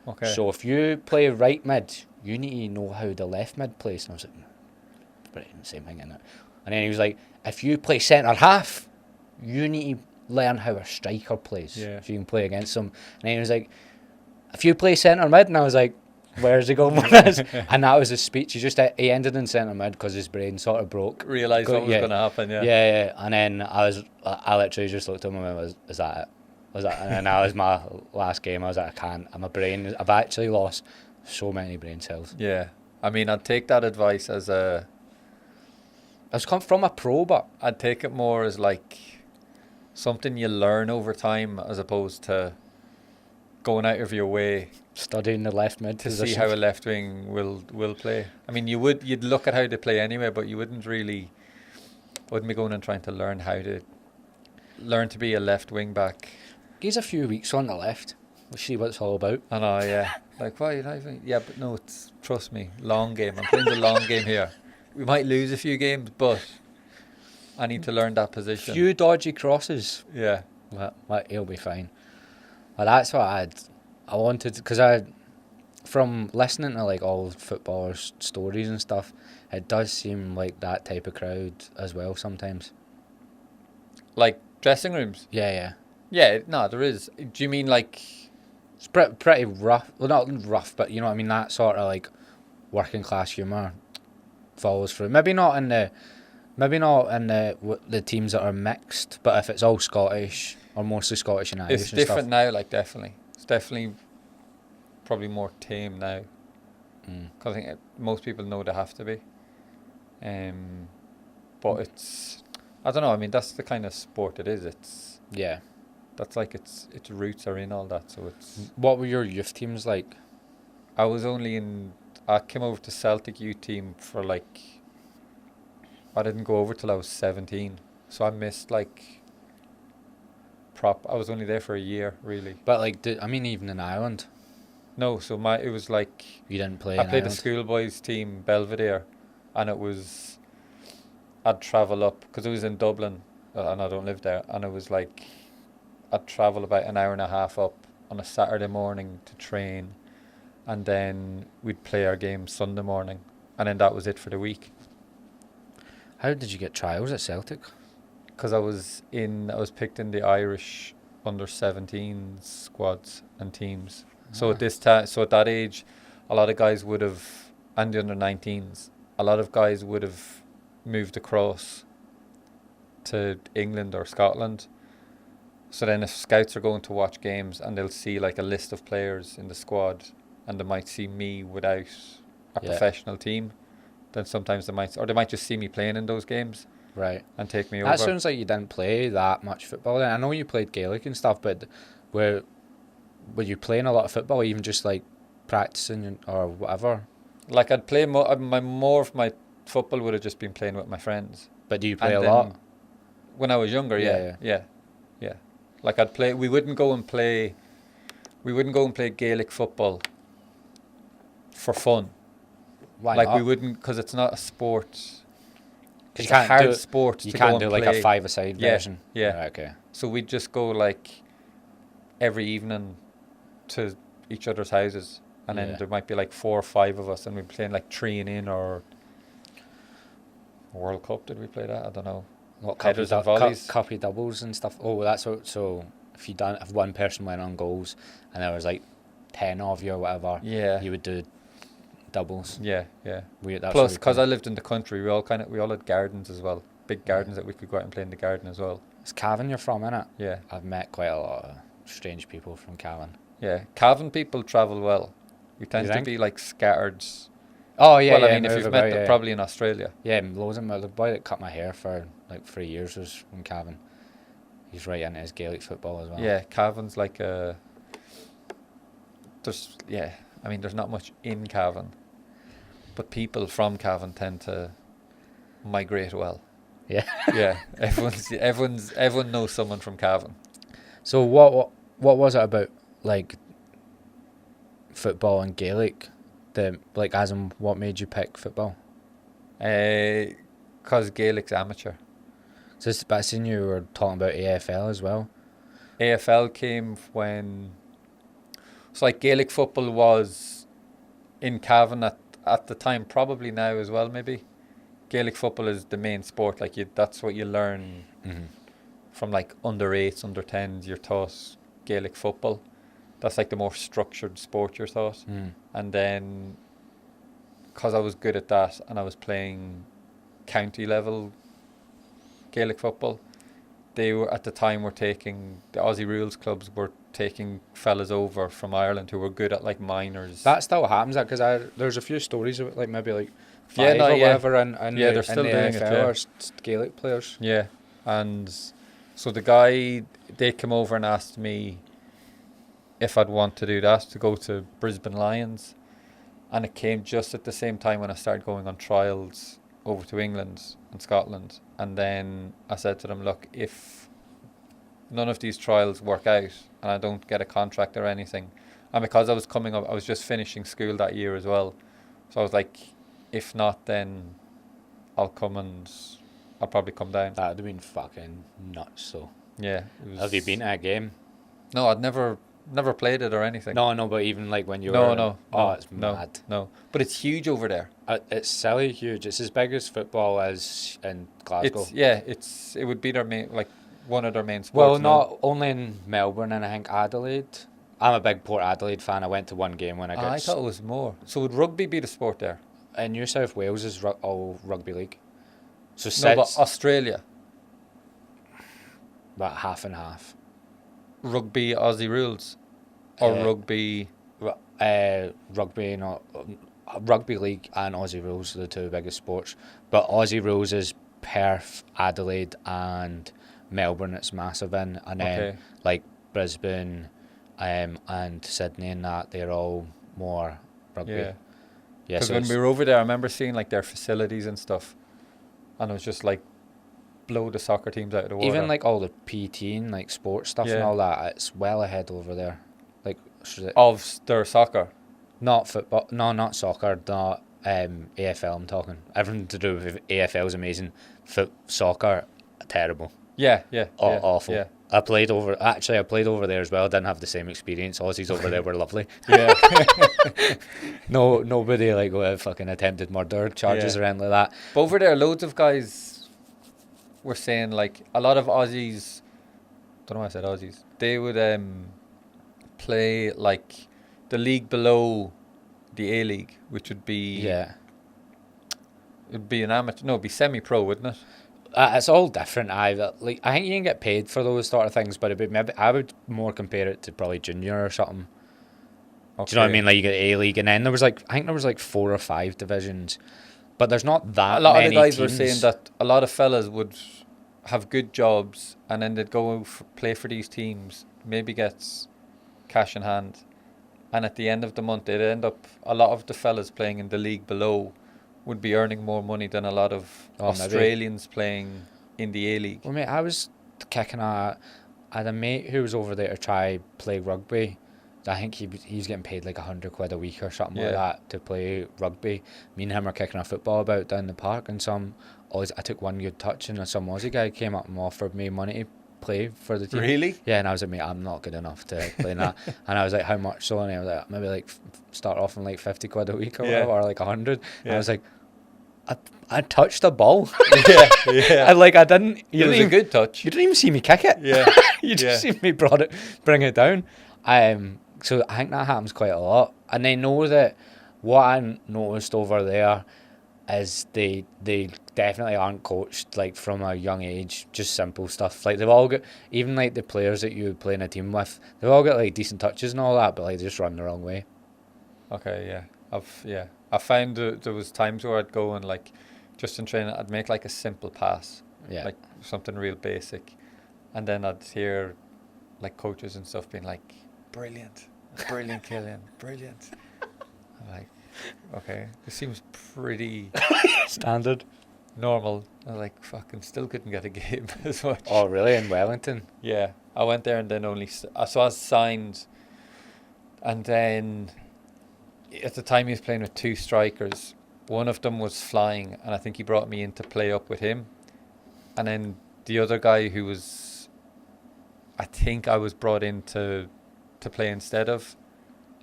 S2: Okay.
S1: So if you play right mid, you need to know how the left mid plays. And I was like, pretty the same thing, isn't it? And then he was like, if you play centre half, you need to learn how a striker plays so you can play against them. And then he was like, if you play centre mid, and I was like, where's he going with this? And that was his speech. He ended in centre mid because his brain sort of broke.
S2: Realised what was going to happen,
S1: Yeah. And then I literally just looked at him and went, is that it? And then that was my last game. I was like, I've actually lost so many brain cells.
S2: Yeah. I mean, I'd take that advice as a
S1: It's come from a pro, but
S2: I'd take it more as like something you learn over time as opposed to going out of your way
S1: studying the left mid
S2: to
S1: position.
S2: see how a left wing will play. I mean, you'd look at how they play anyway, but you wouldn't be going and trying to learn to be a left wing back.
S1: He's a few weeks on the left. We'll see what it's all about.
S2: I know, yeah. Like, why? Yeah, but no, trust me, long game. I'm playing the long game here. We might lose a few games, but I need to learn that position.
S1: Few dodgy crosses.
S2: Yeah.
S1: Well, he'll be fine. Well, that's what I wanted, because from listening to like all footballers' stories and stuff, it does seem like that type of crowd as well sometimes.
S2: Like dressing rooms?
S1: Yeah.
S2: Yeah, no, there is. Do you mean like...
S1: It's pretty rough. Well, not rough, but you know what I mean, that sort of like working class humour follows through. Maybe not in the teams that are mixed, but if it's all Scottish or mostly Scottish and Irish,
S2: it's different now. Like definitely, it's definitely probably more tame now. Because I think most people know they have to be. But it's, I don't know. I mean, that's the kind of sport it is. It's that's like its roots are in all that. So it's.
S1: What were your youth teams like?
S2: I came over to Celtic youth team for like. I didn't go over till I was 17, so I missed like. I was only there for a year, really.
S1: But like, even in Ireland.
S2: No, so it was like.
S1: You didn't play.
S2: I played the schoolboys team Belvedere, and it was. I'd travel up because it was in Dublin, and I don't live there, and it was like. I'd travel about an hour and a half up on a Saturday morning to train, and then we'd play our game Sunday morning, and then that was it for the week.
S1: How did you get trials at Celtic?
S2: Because I was picked in the Irish under-17 squads and teams. So at that age, a lot of guys would have, and the under-19s, a lot of guys would have moved across to England or Scotland. So then if scouts are going to watch games and they'll see like a list of players in the squad and they might see me without a professional team, then sometimes they might just see me playing in those games.
S1: Right.
S2: And take me over.
S1: That sounds like you didn't play that much football then. I know you played Gaelic and stuff, but were you playing a lot of football, even just like practicing or whatever? Like
S2: I'd play more of my football would have just been playing with my friends.
S1: But do you play a lot?
S2: When I was younger, yeah. Like I'd play. We wouldn't go and play Gaelic football for fun.
S1: Why
S2: like
S1: not?
S2: We wouldn't, because it's not a sport. It's
S1: a
S2: hard sport.
S1: You can't do like a five-a-side version.
S2: Yeah.
S1: Right, okay.
S2: So we'd just go like every evening to each other's houses, and then there might be like 4 or 5 of us, and we'd play like 3 and in or World Cup. Did we play that? I don't know.
S1: What
S2: headers and volleys,
S1: cuppy doubles and stuff. Oh, that's what. So if one person went on goals and there was like 10 of you or whatever, you would do doubles.
S2: Yeah.
S1: That's
S2: Plus, because I lived in the country, we all had gardens as well, big gardens that we could go out and play in the garden as well.
S1: It's Cavan you're from, innit?
S2: Yeah.
S1: I've met quite a lot of strange people from Cavan.
S2: Yeah, Cavan people travel well. We tend to be like scattered.
S1: Oh yeah,
S2: well, I mean, if you've met them, probably in Australia.
S1: Yeah, loads of them. The boy that cut my hair for like 3 years was from Cavan. He's right into his Gaelic football as well.
S2: Yeah, Cavan's like a. There's not much in Cavan, but people from Cavan tend to migrate well.
S1: Yeah.
S2: Yeah, everyone knows someone from Cavan.
S1: So what was it about like football and Gaelic? As in what made you pick football?
S2: Because Gaelic's amateur.
S1: But I seen you were talking about AFL as well.
S2: AFL came when... So like Gaelic football was in Cavan at the time, probably now as well maybe. Gaelic football is the main sport. Like that's what you learn from like under 8s, under 10s. You're taught Gaelic football. That's like the more structured sport you're taught. And then, because I was good at that and I was playing county level Gaelic football, they were at the time the Aussie rules clubs were taking fellas over from Ireland who were good at like minors.
S1: That still happens, because there's a few stories of it, like maybe like 5 or whatever in
S2: they're still
S1: the
S2: doing
S1: AFL
S2: it,
S1: or Gaelic players.
S2: Yeah, and so the guy, they came over and asked me if I'd want to do that, to go to Brisbane Lions, and it came just at the same time when I started going on trials over to England and Scotland. And then I said to them, look, if none of these trials work out and I don't get a contract or anything, and because I was coming up, I was just finishing school that year as well, so I was like, if not, then I'll probably come down.
S1: That would have been fucking nuts. So
S2: Yeah.
S1: have you been to a game?
S2: No, I'd never played it or anything.
S1: No, but even like when you were...
S2: No,
S1: it's mad.
S2: No. But it's huge over there.
S1: It's silly huge. It's as big as football is in Glasgow.
S2: It would be their main, like, one of their main sports.
S1: Well, not only in Melbourne and I think Adelaide. I'm a big Port Adelaide fan. I went to one game when
S2: I thought it was more. So would rugby be the sport there?
S1: In New South Wales is all rugby league. So
S2: no, but Australia.
S1: About half and half.
S2: Rugby Aussie rules, or rugby.
S1: Rugby rugby league and Aussie rules are the two biggest sports. But Aussie rules is Perth, Adelaide, and Melbourne. It's massive in, and then like Brisbane, and Sydney, and that they're all more rugby.
S2: Yeah.
S1: Because
S2: when we were over there, I remember seeing like their facilities and stuff, and it was just like blow the soccer teams out of the water.
S1: Even like all the PT and like sports stuff and all that, it's well ahead over there. Like
S2: of their soccer,
S1: not football. No, not soccer. Not AFL. I'm talking everything to do with AFL is amazing. Soccer, terrible.
S2: Yeah.
S1: Awful.
S2: Yeah.
S1: I played over there as well. I didn't have the same experience. Aussies over there were lovely.
S2: Yeah.
S1: Nobody like fucking attempted murder charges or anything like that.
S2: But over there, loads of guys were saying like a lot of Aussies. Don't know why I said Aussies. They would play like the league below the A League, which would be it'd be an amateur. No, it'd be semi-pro, wouldn't it?
S1: It's all different. I think you can get paid for those sort of things, but maybe I would more compare it to probably junior or something. Okay. Do you know what I mean? Like you get A League, and then there was like 4 or 5 divisions, but there's not that. A lot of the guys
S2: were saying that a lot of fellas would have good jobs, and then they'd go play for these teams, maybe gets cash in hand, and at the end of the month they'd end up. A lot of the fellas playing in the league below would be earning more money than a lot of Australians playing in the A League.
S1: Well, mate, I was kicking I had a mate who was over there to try play rugby. I think he's getting paid like £100 a week or something like that to play rugby. Me and him were kicking a football about down the park, and I took one good touch, and some Aussie guy came up and offered me money to play for the team.
S2: Really?
S1: Yeah, and I was like, mate, I'm not good enough to play in that. And I was like, how much? So, and I was like, maybe like start off on like £50 a week or whatever, or like 100. And I was like, I touched the ball.
S2: Yeah.
S1: I didn't.
S2: It was a good touch.
S1: You didn't even see me kick it.
S2: Yeah.
S1: You just see me bring it down. So I think that happens quite a lot. And I know that what I noticed over there is they definitely aren't coached like from a young age. Just simple stuff. Like they've all got, even like the players that you play in a team with, they've all got like decent touches and all that, but like they just run the wrong way.
S2: Okay, yeah. I found there was times where I'd go and like, just in training, I'd make like a simple pass, like something real basic, and then I'd hear like coaches and stuff being like, "Brilliant, Cillian, brilliant." I'm like, okay, this seems pretty
S1: standard,
S2: normal. I was like, fucking still couldn't get a game as much.
S1: Oh, really? In Wellington?
S2: Yeah, I went there and then so I was signed, and then. At the time he was playing with 2 strikers. One of them was flying, and I think he brought me in to play up with him. And then the other guy who was, I think I was brought in to play instead of,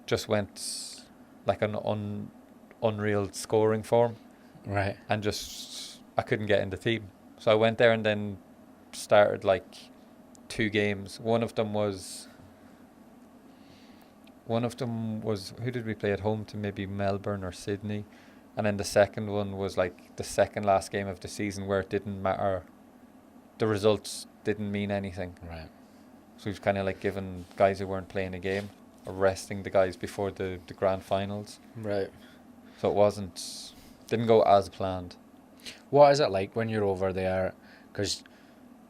S2: just went like an unreal scoring form.
S1: Right.
S2: And just, I couldn't get in the team. So I went there and then started like 2 games. One of them was, who did we play at home to? Maybe Melbourne or Sydney. And then the second one was like the second last game of the season where it didn't matter. The results didn't mean anything.
S1: Right.
S2: So he was kind of like giving guys who weren't playing a game, or resting the guys before the grand finals.
S1: Right.
S2: So it wasn't Didn't go as planned.
S1: What is it like when you're over there? Because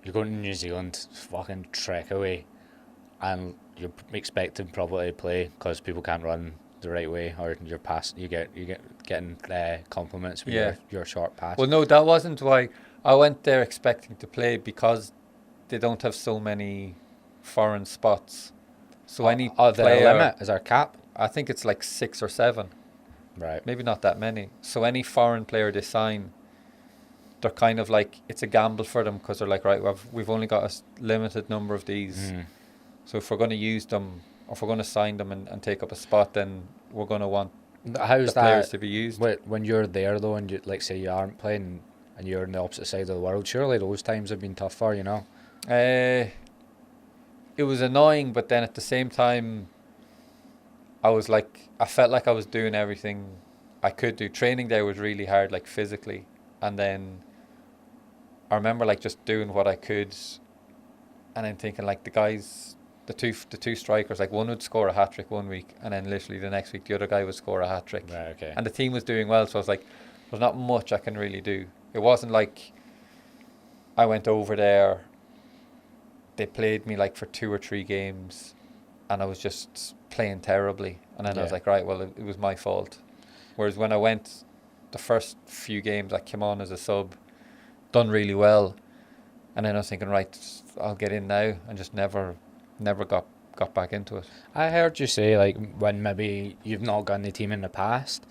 S1: you're going to New Zealand, fucking trek away, and you're expecting probably to play because people can't run the right way, or you're getting compliments with your short pass.
S2: Well, no, that wasn't why I went there expecting to play, because they don't have so many foreign spots. So any player,
S1: the limit is our cap.
S2: I think it's like 6 or 7.
S1: Right.
S2: Maybe not that many. So any foreign player they sign, they're kind of like, it's a gamble for them, because they're like, right, we've only got a limited number of these. So if we're going to use them, or if we're going to sign them and take up a spot, then we're going to want
S1: How's
S2: the players to be used.
S1: When you're there though, and you, like say you aren't playing and you're on the opposite side of the world, surely those times have been tougher, you know?
S2: It was annoying, but then at the same time, I felt like I was doing everything I could do. Training there was really hard, like physically, and then I remember like just doing what I could, and then thinking like the two strikers, like one would score a hat trick one week, and then literally the next week the other guy would score a hat trick.
S1: Right, okay.
S2: And the team was doing well, so I was like, there's not much I can really do. It wasn't like I went over there, they played me like for 2 or 3 games, and I was just playing terribly, and then I was like, right, well, it was my fault. Whereas when I went the first few games, I came on as a sub, done really well, and then I was thinking, right, I'll get in now, and just never got back into it.
S1: I heard you say, like, when maybe you've not got in the team in the past,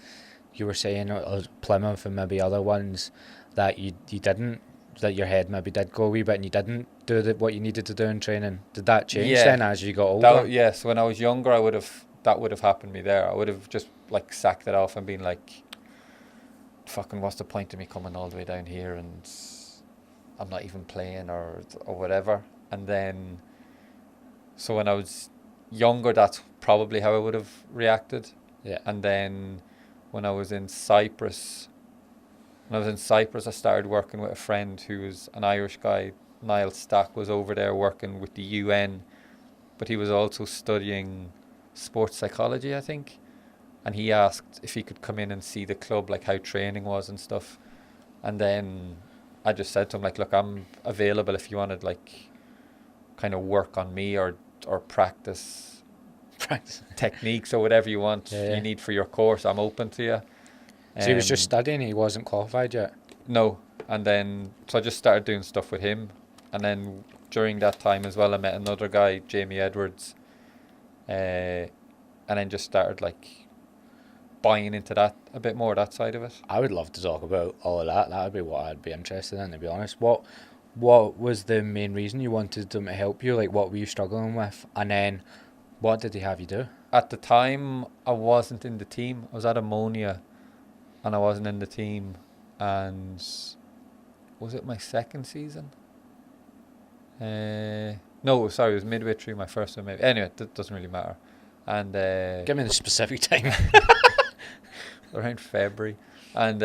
S1: you were saying Plymouth and maybe other ones that you didn't, that your head maybe did go a wee bit and you didn't do what you needed to do in training. Did that change then as you got older?
S2: Yes, when I was younger, that would have happened to me there. I would have just like sacked it off and been like, fucking what's the point of me coming all the way down here and I'm not even playing or whatever. And then, so when I was younger, that's probably how I would have reacted.
S1: Yeah.
S2: And then when I was in Cyprus, I started working with a friend who was an Irish guy. Niall Stack was over there working with the UN, but he was also studying sports psychology, I think. And he asked if he could come in and see the club, like how training was and stuff. And then I just said to him, like, look, I'm available if you wanted, like, kind of work on me or practice techniques or whatever you want you need for your course. I'm open to you.
S1: So he was just studying, he wasn't qualified yet?
S2: No. And then, so I just started doing stuff with him. And then during that time as well, I met another guy, Jamie Edwards. And then just started like buying into that a bit more, that side of it.
S1: I would love to talk about all of that. That would be what I'd be interested in, to be honest. What was the main reason you wanted them to help you? Like, what were you struggling with? And then, what did they have you do?
S2: At the time, I wasn't in the team. I was at Omonia, and I wasn't in the team. And was it my second season? No, sorry, it was midway through my first one. Maybe. Anyway, that doesn't really matter. And
S1: give me the specific time.
S2: Around February. And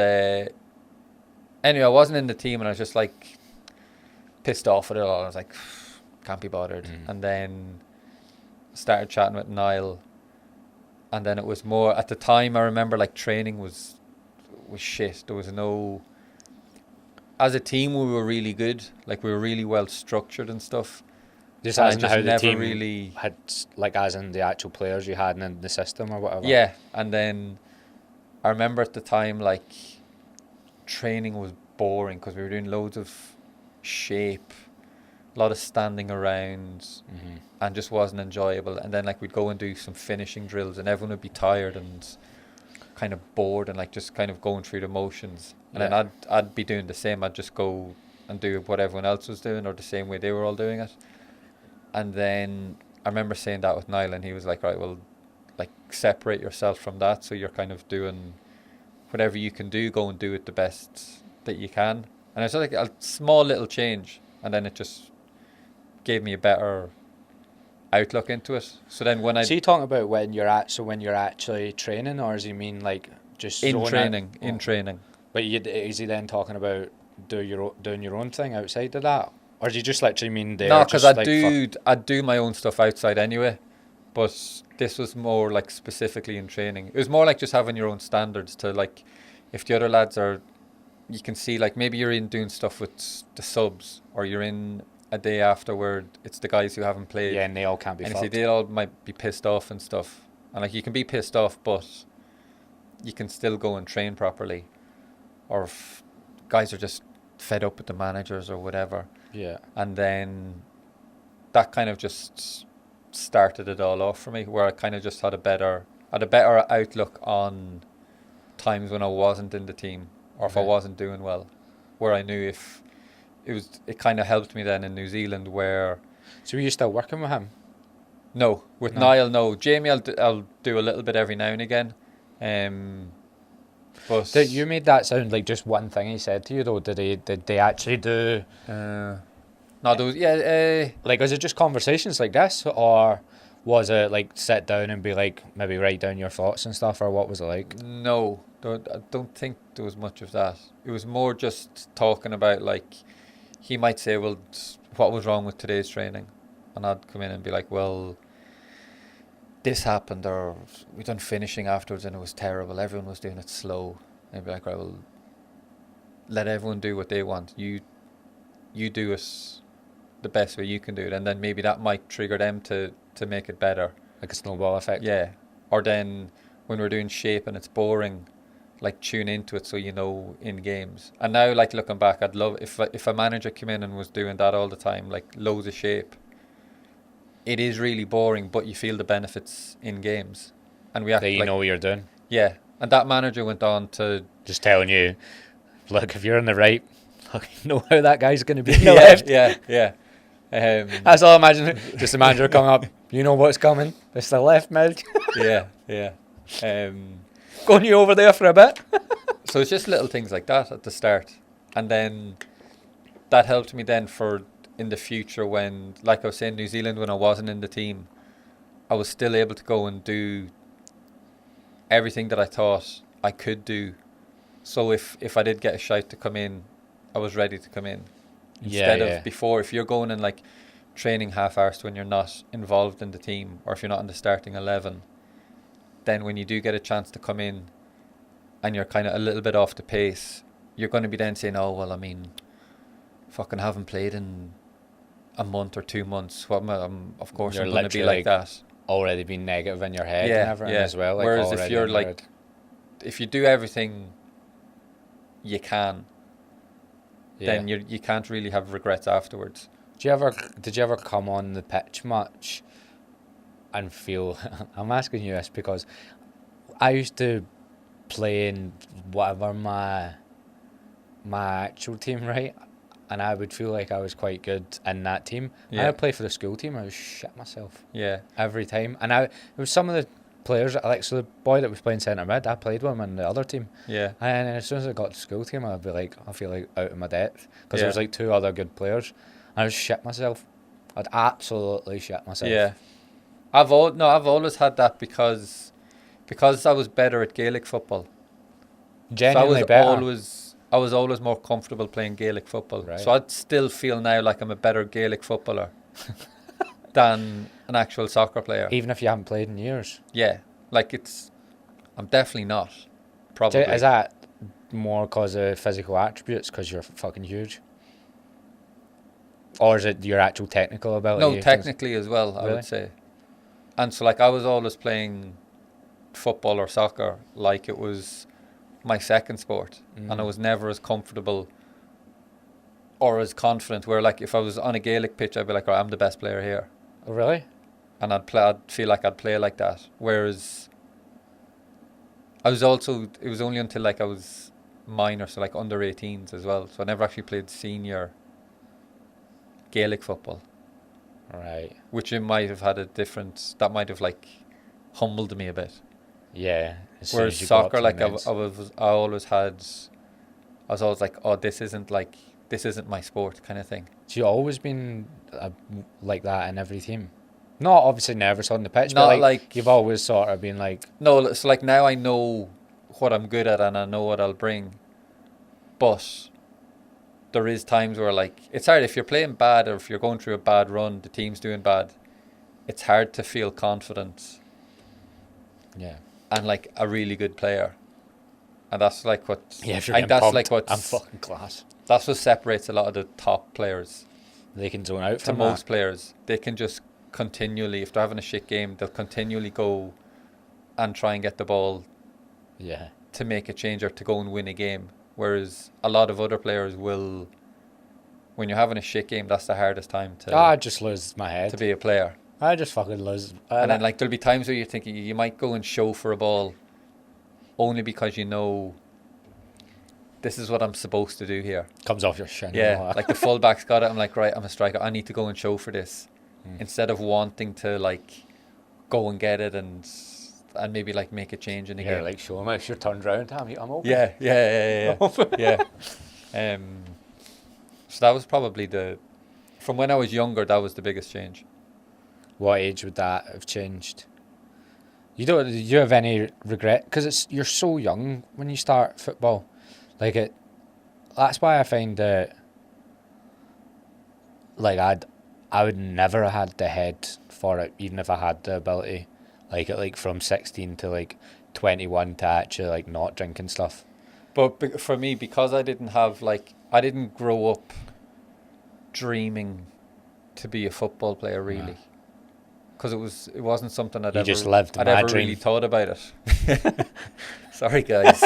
S2: anyway, I wasn't in the team, and I was just like pissed off with it all. I was like, can't be bothered. And then started chatting with Niall, and then it was more at the time. I remember like training was shit. There was no. As a team, we were really good. Like, we were really well structured and stuff.
S1: Just as in how the team really had, like, as in the actual players you had in the system or whatever.
S2: Yeah, and then I remember at the time, like, training was boring because we were doing loads of shape, a lot of standing around, and just wasn't enjoyable. And then, like, we'd go and do some finishing drills, and everyone would be tired and kind of bored and like just kind of going through the motions. And then I'd be doing the same. I'd just go and do what everyone else was doing or the same way they were all doing it. And then I remember saying that with Niall, and he was like, right, well, like, separate yourself from that, so you're kind of doing whatever you can do, go and do it the best that you can. And it's like a small little change, and then it just gave me a better outlook into it. So then when
S1: So you talking about when you're actually training, or does he mean like just
S2: in training?
S1: But is he then talking about doing your own thing outside of that, or do you just literally mean there?
S2: No, because I'd do my own stuff outside anyway, but this was more like specifically in training. It was more like just having your own standards to like if the other lads are, you can see like maybe you're in doing stuff with the subs, or you're in a day afterward, it's the guys who haven't played.
S1: Yeah, and they all can't be
S2: and
S1: fucked.
S2: you see, they all might be pissed off and stuff. And like you can be pissed off, but you can still go and train properly. Or if guys are just fed up with the managers or whatever.
S1: Yeah.
S2: And then that kind of just started it all off for me, where I kind of just had a better outlook on times when I wasn't in the team, or if I wasn't doing well, where I knew if it kind of helped me then in New Zealand, where.
S1: So were you still working with him?
S2: No, with Niall, no. Jamie, I'll do a little bit every now and again. But
S1: You made that sound like just one thing he said to you, though. Did they actually do?
S2: No, those
S1: Like, was it just conversations like this, or was it like sit down and be like maybe write down your thoughts and stuff, or what was it like?
S2: No, I don't think there was much of that. It was more just talking about, like, he might say, well, what was wrong with today's training? And I'd come in and be like, well, this happened, or we done finishing afterwards and it was terrible. Everyone was doing it slow. And I'd be like, right, well, let everyone do what they want. You do it the best way you can do it, and then maybe that might trigger them to make it better.
S1: Like a snowball effect.
S2: Yeah. Or then when we're doing shape and it's boring, like tune into it so you know in games. And now, like, looking back, I'd love if a manager came in and was doing that all the time, like loads of shape. It is really boring, but you feel the benefits in games, and we
S1: that you know what you're doing.
S2: Yeah, and that manager went on to
S1: just telling you, look, if you're on the right, look, you know how that guy's going to be on
S2: yeah,
S1: the left.
S2: Yeah.
S1: That's all. Imagine just the manager coming up. You know what's coming. It's the left mid.
S2: Yeah.
S1: Going you over there for a bit.
S2: So it's just little things like that at the start, and then that helped me then for in the future when, like I was saying, New Zealand, when I wasn't in the team, I was still able to go and do everything that I thought I could do. So if I did get a shout to come in, I was ready to come in. Instead of before, if you're going and like training half-arsed when you're not involved in the team, or if you're not in the starting 11, then when you do get a chance to come in and you're kind of a little bit off the pace, you're going to be then saying, oh, well, I mean, fucking haven't played in a month or 2 months. What of course you're going to be like that.
S1: Already been negative in your head and everything as well. Like,
S2: whereas if you're like, if you do everything you can, then you can't really have regrets afterwards.
S1: Did you ever come on the pitch much and feel? I'm asking you this because I used to play in whatever my actual team, right? And I would feel like I was quite good in that team. Yeah. I would play for the school team. I would shit myself. Yeah. Every time. And it was some of the players, like, so the boy that was playing centre mid, I played with him in the other team. Yeah. And as soon as I got to school team, I'd be like, I feel like out of my depth. Because there was like 2 other good players. And I would shit myself. I'd absolutely shit myself.
S2: Yeah. I've always had that because I was better at Gaelic football.
S1: Genuinely better.
S2: I was always more comfortable playing Gaelic football. Right. So I'd still feel now like I'm a better Gaelic footballer than an actual soccer player.
S1: Even if you haven't played in years?
S2: Yeah. Like I'm definitely not. Probably.
S1: Is that more because of physical attributes, because you're fucking huge? Or is it your actual technical ability?
S2: No, technically as well, really? I would say. And so, like, I was always playing football or soccer like it was my second sport, and I was never as comfortable or as confident, where, like, if I was on a Gaelic pitch, I'd be like, oh, I'm the best player here.
S1: Oh, really?
S2: And I'd feel like I'd play like that. Whereas it was only until, like, I was minor, so like under 18s as well. So I never actually played senior Gaelic football.
S1: Right.
S2: Which it might have had that might have, like, humbled me a bit.
S1: Yeah.
S2: Whereas soccer, like, I was always like, oh, this isn't my sport, kind of thing.
S1: So you always been like that in every team? Not obviously nervous on the pitch,
S2: not
S1: but like you've always sort of been like...
S2: No, so like now I know what I'm good at and I know what I'll bring. But there is times where, like, it's hard if you're playing bad or if you're going through a bad run, the team's doing bad. It's hard to feel confident.
S1: Yeah.
S2: And like a really good player. And that's like what
S1: if you're getting pumped, I'm fucking class.
S2: That's what separates a lot of the top players.
S1: They can zone out
S2: to
S1: from
S2: most players. They can just continually, if they're having a shit game, they'll continually go and try and get the ball to make a change or to go and win a game. Whereas a lot of other players will, when you're having a shit game, that's the hardest time to...
S1: I just lose my head.
S2: To be a player.
S1: I just fucking lose.
S2: And then like there'll be times where you're thinking you might go and show for a ball only because you know this is what I'm supposed to do here.
S1: Comes off your shin.
S2: Yeah, like the fullback's got it. I'm like, right, I'm a striker. I need to go and show for this. Instead of wanting to like go and get it and maybe like make a change in the game.
S1: Like show him if you're turned round. I'm open.
S2: Yeah. So that was probably from when I was younger, that was the biggest change.
S1: What age would that have changed? Do you have any regret? Because you're so young when you start football. Like that's why I find that like I would never have had the head for it, even if I had the ability. Like from 16 to like 21 to actually like not drinking stuff.
S2: But for me, because I didn't grow up dreaming to be a football player really. Because it wasn't something I'd ever really thought about it. Sorry guys.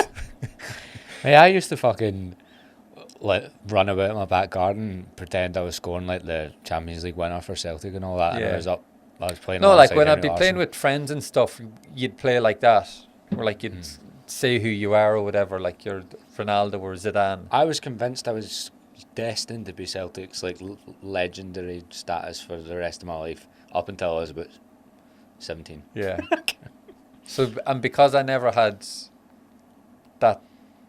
S1: Hey, I used to fucking like run about in my back garden and pretend I was scoring like the Champions League winner for Celtic and all that. And I was playing.
S2: No, like when I'd be playing with friends and stuff, you'd play like that, or like you'd say who you are or whatever, like you're Ronaldo or Zidane.
S1: I was convinced I was destined to be Celtic's like legendary status for the rest of my life up until I was about 17.
S2: Yeah. So and because I never had that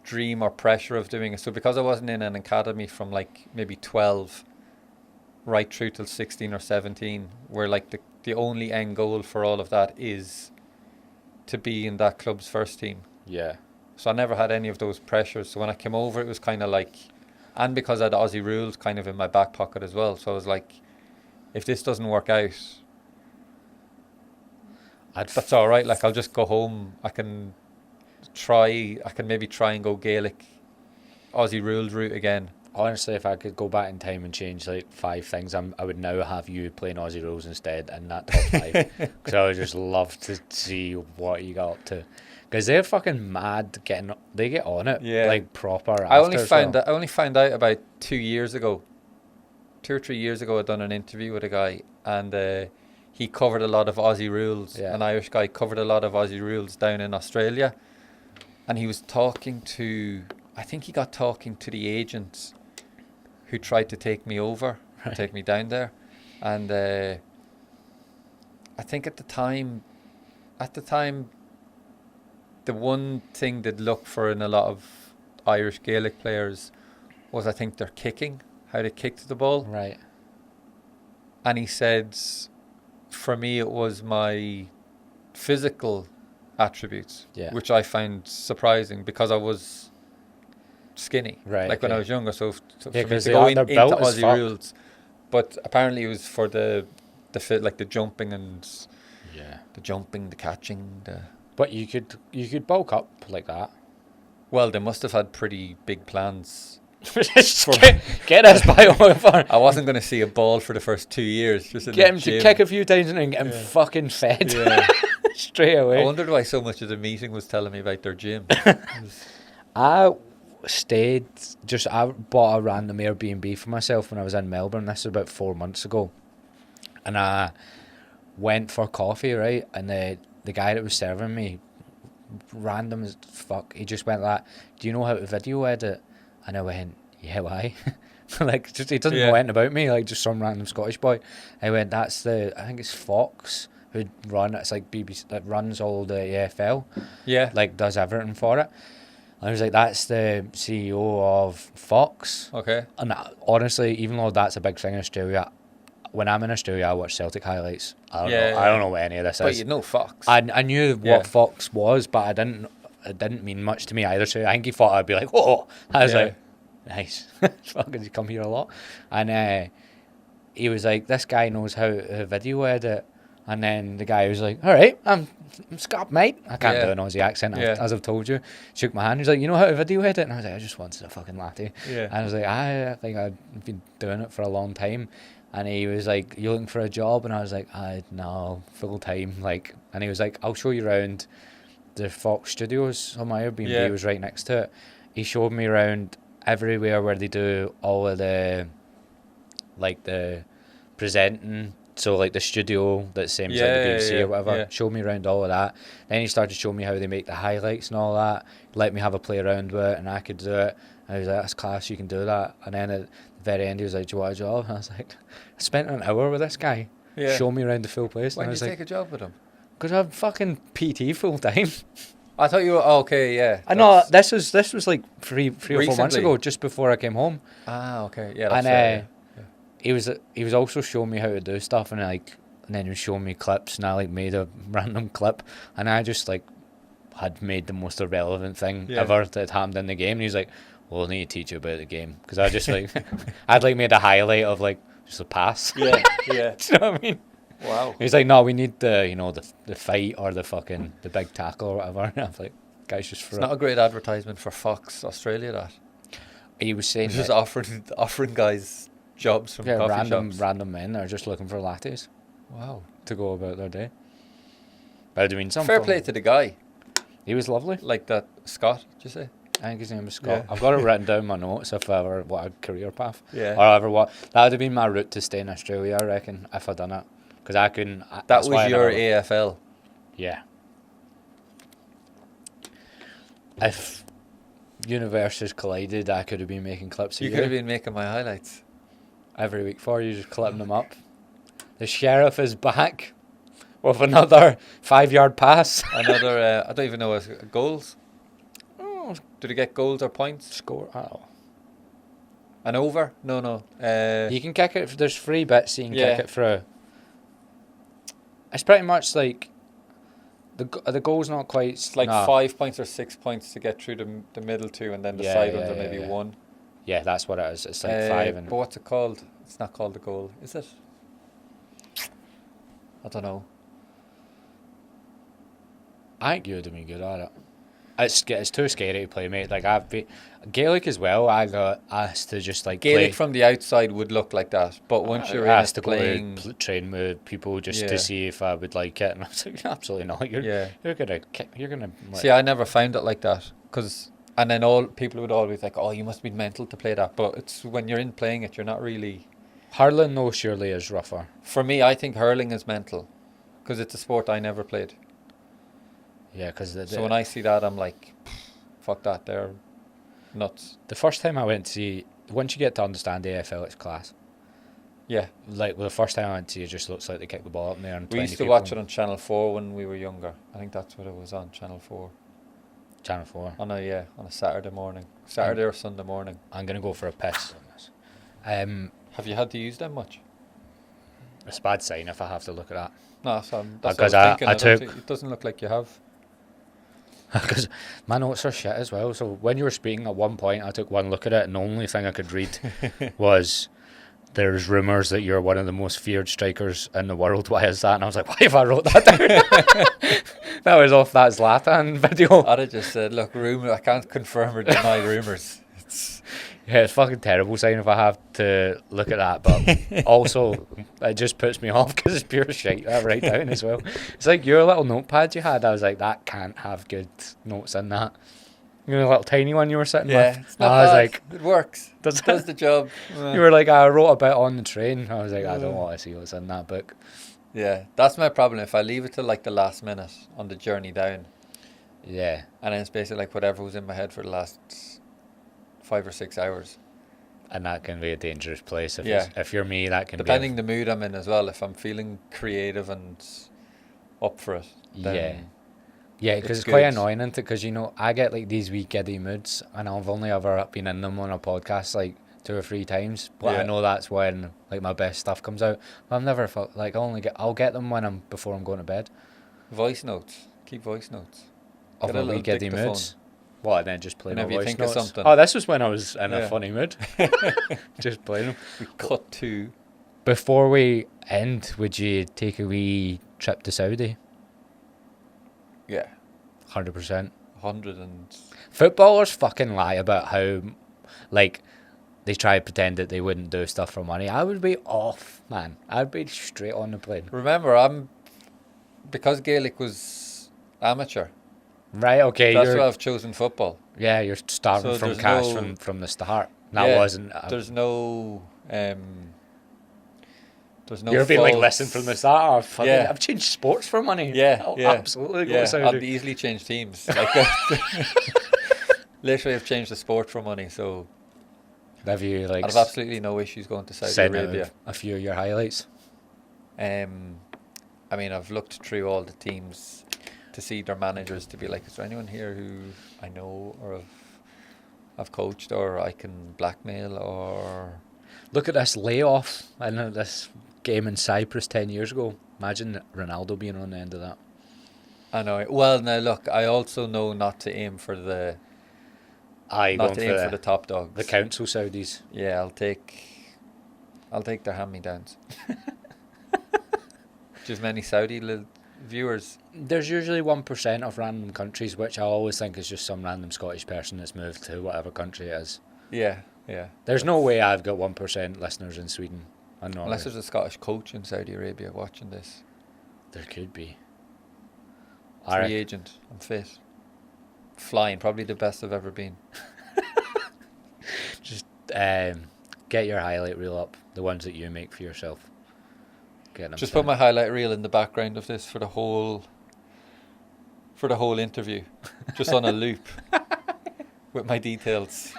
S2: dream or pressure of doing it, so because I wasn't in an academy from like maybe 12 right through till 16 or 17, where like the only end goal for all of that is to be in that club's first team.
S1: Yeah.
S2: So I never had any of those pressures. So when I came over, it was kind of like, and because I had Aussie rules kind of in my back pocket as well. So I was like, if this doesn't work out, that's all right. Like I'll just go home. I can maybe try and go Gaelic Aussie rules route again.
S1: Honestly, if I could go back in time and change like 5 things, I would now have you playing Aussie rules instead in that top 5. Because I would just love to see what you got up to. Because they're fucking mad they get on it like proper.
S2: I only found out about 2 years ago. 2 or 3 years ago, I'd done an interview with a guy and he covered a lot of Aussie rules.
S1: Yeah.
S2: An Irish guy covered a lot of Aussie rules down in Australia. And he was talking to the agents who tried to take me over, take me down there. And I think at the time, the one thing they'd look for in a lot of Irish Gaelic players was, I think, their kicking, how they kicked the ball.
S1: Right.
S2: And he said, for me, it was my physical attributes, which I found surprising because I was skinny, like when I was younger. So for me to go into Aussie rules, but apparently it was for the fit, like the jumping and the catching.
S1: But you could bulk up like that.
S2: Well, they must have had pretty big plans.
S1: Get us by over.
S2: I wasn't going to see a ball for the first 2 years. Just
S1: get him to kick a few times and then get him fucking fed straight away.
S2: I wondered why so much of the meeting was telling me about their gym.
S1: I bought a random Airbnb for myself when I was in Melbourne. This was about 4 months ago, and I went for coffee, right? And the guy that was serving me, random as fuck, he just went like, "Do you know how to video edit?" And I went, "Yeah, why?" Like, just he doesn't know anything about me, like just some random Scottish boy. I went, I think it's Fox who it's like BBC that runs all the EFL. Yeah. Like does everything for it. And I was like, that's the CEO of Fox. Okay. And honestly, even though that's a big thing in Australia, when I'm in Australia, I watch Celtic highlights. I don't know what any of this is.
S2: But you know Fox.
S1: I knew what Fox was, but it didn't mean much to me either. So I think he thought I'd be like, whoa. I was like, nice. Fucking come here a lot. And he was like, this guy knows how to video edit. And then the guy was like, all right, I'm Scott, mate. I can't
S2: Yeah.
S1: do an Aussie accent,
S2: Yeah.
S1: as I've told you. Shook my hand. He's like, you know how to video edit? And I was like, I just wanted a fucking latte.
S2: Yeah.
S1: And I was like, I think I've been doing it for a long time. And he was like, you looking for a job? And I was like, no, full time. Like, and he was like, I'll show you around the Fox Studios. On my Airbnb was right next to it. He showed me around everywhere where they do all of the, like the presenting. So like the studio that's same as like the BBC or whatever.
S2: Yeah.
S1: Showed me around all of that. Then he started showing me how they make the highlights and all that. Let me have a play around with it, and I could do it. And I was like, that's class, you can do that. And then at the very end he was like, do you want a job? And I was like, I spent an hour with this guy.
S2: Yeah.
S1: Show me around the full place.
S2: Why
S1: And I
S2: did
S1: was
S2: you
S1: like,
S2: take a job with him?
S1: because I'm fucking PT full time.
S2: I thought you were okay. Yeah.
S1: I know this was like three or 4 months
S2: Recently?
S1: ago, just before I came home.
S2: Ah, okay. Yeah. That's
S1: And
S2: fair,
S1: he was also showing me how to do stuff, and then he was showing me clips, and I like made a random clip, and I just like had made the most irrelevant thing ever that happened in the game. And he was like, well, I need to teach you about the game, because I just like I'd like made a highlight of like just a pass.
S2: Yeah. Yeah.
S1: Do you know what I mean?
S2: Wow.
S1: He's like, no, we need the fight or the big tackle or whatever. And I'm like, guys, just for
S2: It's not a great advertisement for Fox Australia. That
S1: he was saying
S2: just
S1: that,
S2: offering guys jobs from coffee shops.
S1: random men that are just looking for lattes
S2: Wow.
S1: to go about their day. But I mean, some
S2: Fair
S1: fun.
S2: play to the guy.
S1: He was lovely.
S2: Like that Scott, did you say?
S1: I think his name was Scott.
S2: Yeah.
S1: I've got it written down in my notes if I ever what a career path.
S2: Yeah.
S1: Or ever what that would have been my route to stay in Australia, I reckon, if I'd done it. Because I couldn't.
S2: That
S1: that's why
S2: was
S1: I
S2: your
S1: never-
S2: AFL.
S1: Yeah. If universes collided, I could have been making clips of
S2: You
S1: you
S2: could have been making my highlights.
S1: every week for you, just clipping them up. The sheriff is back with another 5-yard pass.
S2: Another, I don't even know, goals?
S1: Oh,
S2: Did he get goals or points?
S1: score. Oh.
S2: An over? No.
S1: You can kick it. There's 3 bits you can
S2: Yeah.
S1: kick it through. It's pretty much like the goal's not quite.
S2: It's like 5 points or 6 points to get through the middle 2, and then the side ones are maybe 1.
S1: Yeah, that's what it is. It's like 5 and.
S2: But what's it called? It's not called a goal, is it? I don't know.
S1: I think you would have been good at it. It's too scary to play, mate. Like Gaelic as well. I got asked to just like
S2: Gaelic
S1: play.
S2: from the outside would look like that, but once you're
S1: asked
S2: in
S1: to
S2: it playing,
S1: go to train with people just
S2: Yeah.
S1: to see if I would like it, and I was like, absolutely not. You're gonna kick. You're gonna. Like,
S2: see, I never found it like that, and then all people would always like, oh, you must be mental to play that, but it's when you're in playing it, you're not really.
S1: hurling, though, surely is rougher.
S2: For me, I think hurling is mental, because it's a sport I never played.
S1: Yeah, because
S2: So when I see that, I'm like, fuck that, they're nuts.
S1: the first time I went to see, once you get to understand the AFL, it's class.
S2: Yeah,
S1: Like the first time I went to see, it just looks like they kick the ball up in there. And
S2: we
S1: 20
S2: used to
S1: people.
S2: watch it on Channel 4 when we were younger. I think that's what it was on, Channel 4.
S1: Channel 4.
S2: On a Saturday morning. Saturday or Sunday morning.
S1: I'm gonna go for a piss on this.
S2: Have you had to use them much?
S1: It's a bad sign if I have to look at that.
S2: No, that's what I
S1: Because
S2: was
S1: I
S2: thinking. It doesn't look like you have.
S1: Because my notes are shit as well. So when you were speaking at one point, I took one look at it, and the only thing I could read was there's rumours that you're one of the most feared strikers in the world. Why is that? And I was like, why have I wrote that down? That was off that Zlatan video.
S2: I'd have just said, look, rumour. I can't confirm or deny rumours.
S1: Yeah, it's fucking terrible sign if I have to look at that, but also it just puts me off because it's pure shite that I write down as well. It's like your little notepad you had. I was like, that can't have good notes in that. You know, the little tiny one you were sitting with.
S2: It's not
S1: I was
S2: bad.
S1: like,
S2: It works.
S1: does
S2: Does the job.
S1: You were like, I wrote a bit on the train. I was like, I don't want to see what's in that book.
S2: Yeah, that's my problem. If I leave it till like the last minute on the journey down,
S1: Yeah.
S2: and then it's basically like whatever was in my head for the last 5 or 6 hours.
S1: And that can be a dangerous place. If,
S2: Yeah.
S1: if you're me, that can
S2: Depending the mood I'm in as well. If I'm feeling creative and up for it, then
S1: Yeah, because it's
S2: good.
S1: quite annoying, because, you know, I get like these wee giddy moods, and I've only ever been in them on a podcast like 2 or 3 times. But I
S2: Yeah.
S1: know that's when like my best stuff comes out. But I've never felt like I'll get them when before I'm going to bed.
S2: voice notes. Keep voice notes.
S1: Of
S2: Get
S1: my
S2: a
S1: wee
S2: little
S1: giddy
S2: dictaphone.
S1: moods. What, and then just play my
S2: Whenever you
S1: voice
S2: think of
S1: notes?
S2: something.
S1: Oh, this was when I was in a
S2: Yeah.
S1: funny mood. Just playing them.
S2: We cut to.
S1: Before we end, would you take a wee trip to Saudi?
S2: Yeah.
S1: 100%.
S2: 100 and...
S1: Footballers fucking lie about how, like, they try to pretend that they wouldn't do stuff for money. I would be off, man. I'd be straight on the plane.
S2: Remember, because Gaelic was amateur.
S1: Right, okay.
S2: That's why I've chosen football.
S1: Yeah, you're starting from cash from the start. That wasn't...
S2: there's no...
S1: You're being like, listen from the start. I've changed sports for money.
S2: Yeah,
S1: Absolutely.
S2: Yeah, I'd easily change teams. Literally, I've changed the sport for money, so...
S1: Have you, like...
S2: I'd have absolutely no issues going to Saudi Arabia.
S1: A few of your highlights?
S2: I mean, I've looked through all the teams to see their managers to be like, is there anyone here who I know or I've coached or I can blackmail or...
S1: Look at this layoff in this game in Cyprus 10 years ago. Imagine Ronaldo being on the end of that.
S2: I know. Well, now look, I also know not to aim for the... not to aim for the top dogs.
S1: The council Saudis.
S2: Yeah, I'll take their hand-me-downs. Just many Saudi viewers.
S1: There's usually 1% of random countries, which I always think is just some random Scottish person that's moved to whatever country it is.
S2: Yeah.
S1: There's no way I've got 1% listeners in Sweden.
S2: Unless there's a Scottish coach in Saudi Arabia watching this.
S1: There could be.
S2: Free agent. I'm fit. Flying. Probably the best I've ever been.
S1: Just get your highlight reel up. The ones that you make for yourself. Just
S2: put my highlight reel in the background of this for the whole interview. Just on a loop. With my details.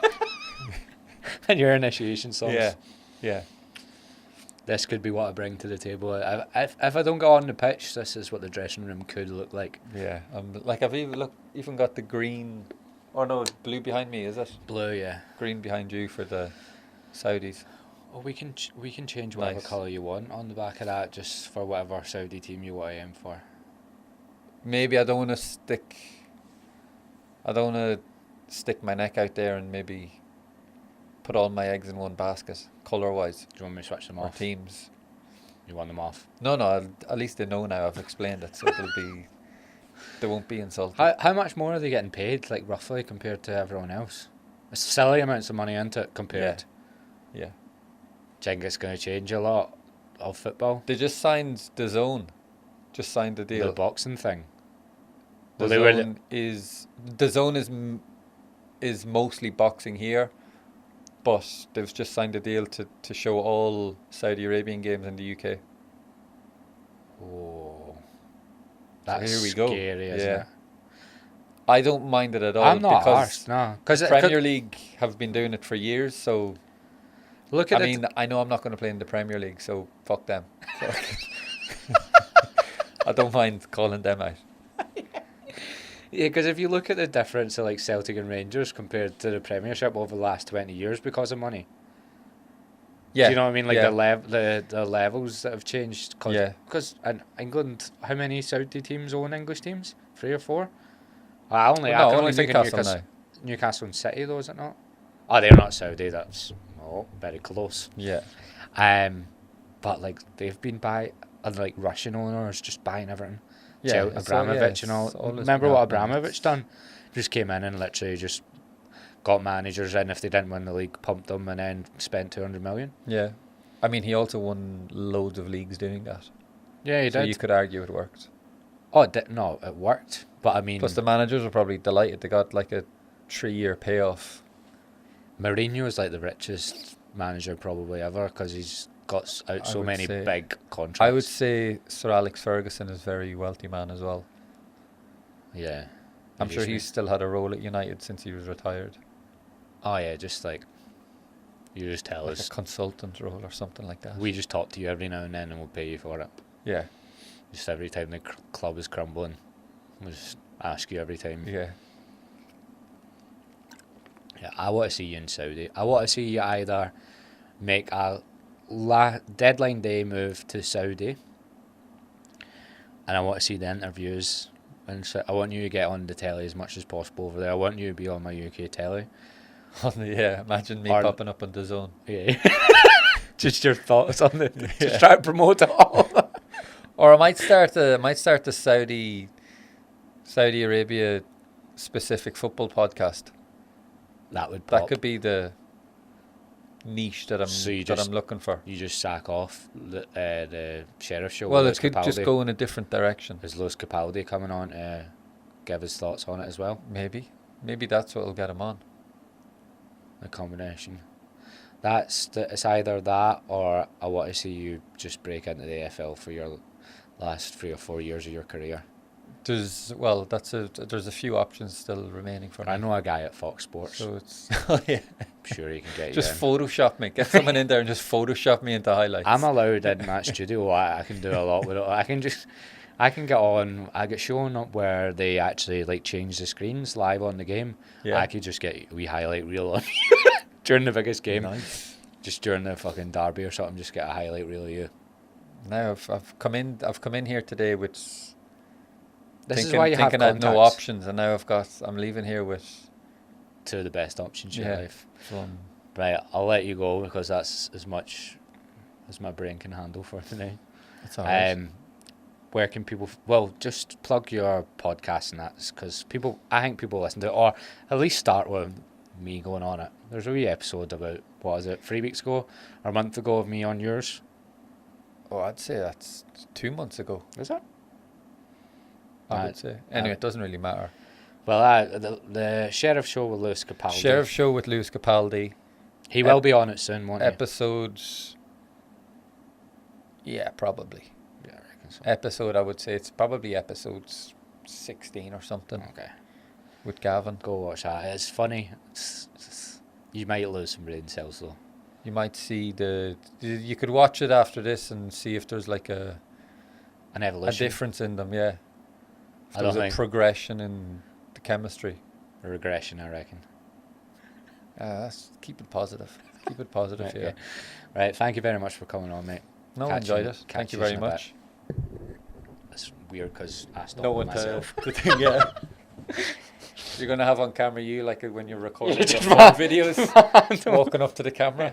S1: And your initiation songs.
S2: Yeah.
S1: This could be what I bring to the table. If I don't go on the pitch, this is what the dressing room could look like.
S2: Yeah, I've even got the green, or no, blue behind me. Is it
S1: blue? Yeah,
S2: green behind you for the Saudis.
S1: Well, we can change whatever colour you want on the back of that, just for whatever Saudi team you want to aim for.
S2: Maybe I don't want to stick my neck out there and maybe put all my eggs in one basket, colour-wise.
S1: Do you want me to switch them off?
S2: Or teams.
S1: You want them off?
S2: No, at least they know now. I've explained it, so they won't be insulted.
S1: How much more are they getting paid, like roughly, compared to everyone else? It's silly amounts of money into it compared.
S2: Yeah.
S1: Do you think it's going to change a lot of football?
S2: They just signed DAZN. Just signed the deal.
S1: The boxing thing.
S2: DAZN is mostly boxing here. But they've just signed a deal to show all Saudi Arabian games in the UK.
S1: Oh, that's
S2: so here we go.
S1: Scary, isn't it?
S2: I don't mind it at all.
S1: I'm not arsed, no.
S2: Because the Premier League have been doing it for years, so... I know I'm not going to play in the Premier League, so fuck them. I don't mind calling them out.
S1: Yeah, because if you look at the difference of like Celtic and Rangers compared to the Premiership over the last 20 years because of money. Yeah. Do you know what I mean? Like the levels that have changed. Because in England, how many Saudi teams own English teams? 3 or 4? I can only think of Newcastle and City though, is it not? Oh, they're not Saudi. That's very close.
S2: Yeah.
S1: But like they've been like Russian owners just buying everything.
S2: Yeah,
S1: Abramovich and all. Remember what Abramovich done? Just came in and literally just got managers in if they didn't win the league, pumped them, and then spent 200 million.
S2: Yeah, I mean he also won loads of leagues doing that.
S1: Yeah, he did.
S2: So you could argue it worked.
S1: Oh, no, it worked. But I mean,
S2: plus the managers are probably delighted they got like a 3-year payoff.
S1: Mourinho is like the richest manager probably ever because he's got out so many big contracts.
S2: I would say Sir Alex Ferguson is a very wealthy man as well.
S1: Yeah.
S2: I'm sure he's still had a role at United since he was retired.
S1: Oh yeah, just like you just tell us.
S2: A consultant role or something like that.
S1: We just talk to you every now and then and we'll pay you for it.
S2: Yeah.
S1: Just every time the club is crumbling, we'll just ask you every time.
S2: Yeah.
S1: Yeah, I want to see you in Saudi. I want to see you either make a deadline day move to Saudi, and I want to see the interviews, and so I want you to get on the telly as much as possible over there. I want you to be on my UK telly.
S2: Imagine me popping up on DAZN.
S1: Yeah. Just your thoughts on it. Just try to promote it all.
S2: Or I might start the Saudi Saudi Arabia specific football podcast.
S1: That would pop.
S2: That could be the niche that I'm looking for.
S1: You just sack off the Sheriff Show.
S2: Well, it could just go in a different direction.
S1: Is Lewis Capaldi coming on to give his thoughts on it as well?
S2: Maybe that's what'll get him on.
S1: The combination. It's either that or I want to see you just break into the AFL for your last 3 or 4 years of your career.
S2: There's a few options still remaining for me.
S1: I know a guy at Fox Sports.
S2: So it's
S1: I'm sure he can get you
S2: just
S1: in.
S2: Photoshop me. Get someone in there and just Photoshop me into highlights.
S1: I'm allowed in that studio. I can do a lot with it. I can get on. I get shown up where they actually like change the screens live on the game. Yeah. I could just get a wee highlight reel on during the biggest game.
S2: Nice.
S1: Just during the fucking derby or something. Just get a highlight reel of you.
S2: Now I've come in here today with.
S1: This is why you have contacts.
S2: I had no options, and now I'm leaving here with
S1: 2 of the best options in your life.
S2: So
S1: right, I'll let you go because that's as much as my brain can handle for today.
S2: That's all right.
S1: Where can people? Well, just plug your podcast and that, because I think people listen to it, or at least start with me going on it. There's a wee episode about 3 weeks ago or a month ago of me on yours.
S2: Oh, I'd say that's 2 months ago.
S1: Is that?
S2: I would say. Anyway, it doesn't really matter.
S1: Well, the Sheriff Show with Lewis Capaldi.
S2: Sheriff Show with Lewis Capaldi.
S1: He will be on it soon, won't he?
S2: Episodes. Yeah, probably.
S1: Yeah, I reckon so.
S2: Episode, I would say it's probably episodes 16 or something.
S1: Okay.
S2: With Gavin.
S1: Go watch that. It's funny. You might lose some brain cells though.
S2: You might see you could watch it after this and see if there's like an
S1: evolution,
S2: a difference in them. Yeah. If
S1: I
S2: there's
S1: don't
S2: a
S1: think
S2: progression in the chemistry.
S1: A regression, I reckon.
S2: Keep it positive. Keep it positive.
S1: Right,
S2: yeah.
S1: okay. Right. Thank you very much for coming on, mate.
S2: No, enjoyed it. Thank you very much.
S1: It's weird because I stopped
S2: no one
S1: myself.
S2: Yeah. You're gonna have on camera you like when you're recording
S1: just
S2: your videos, walking up to the camera.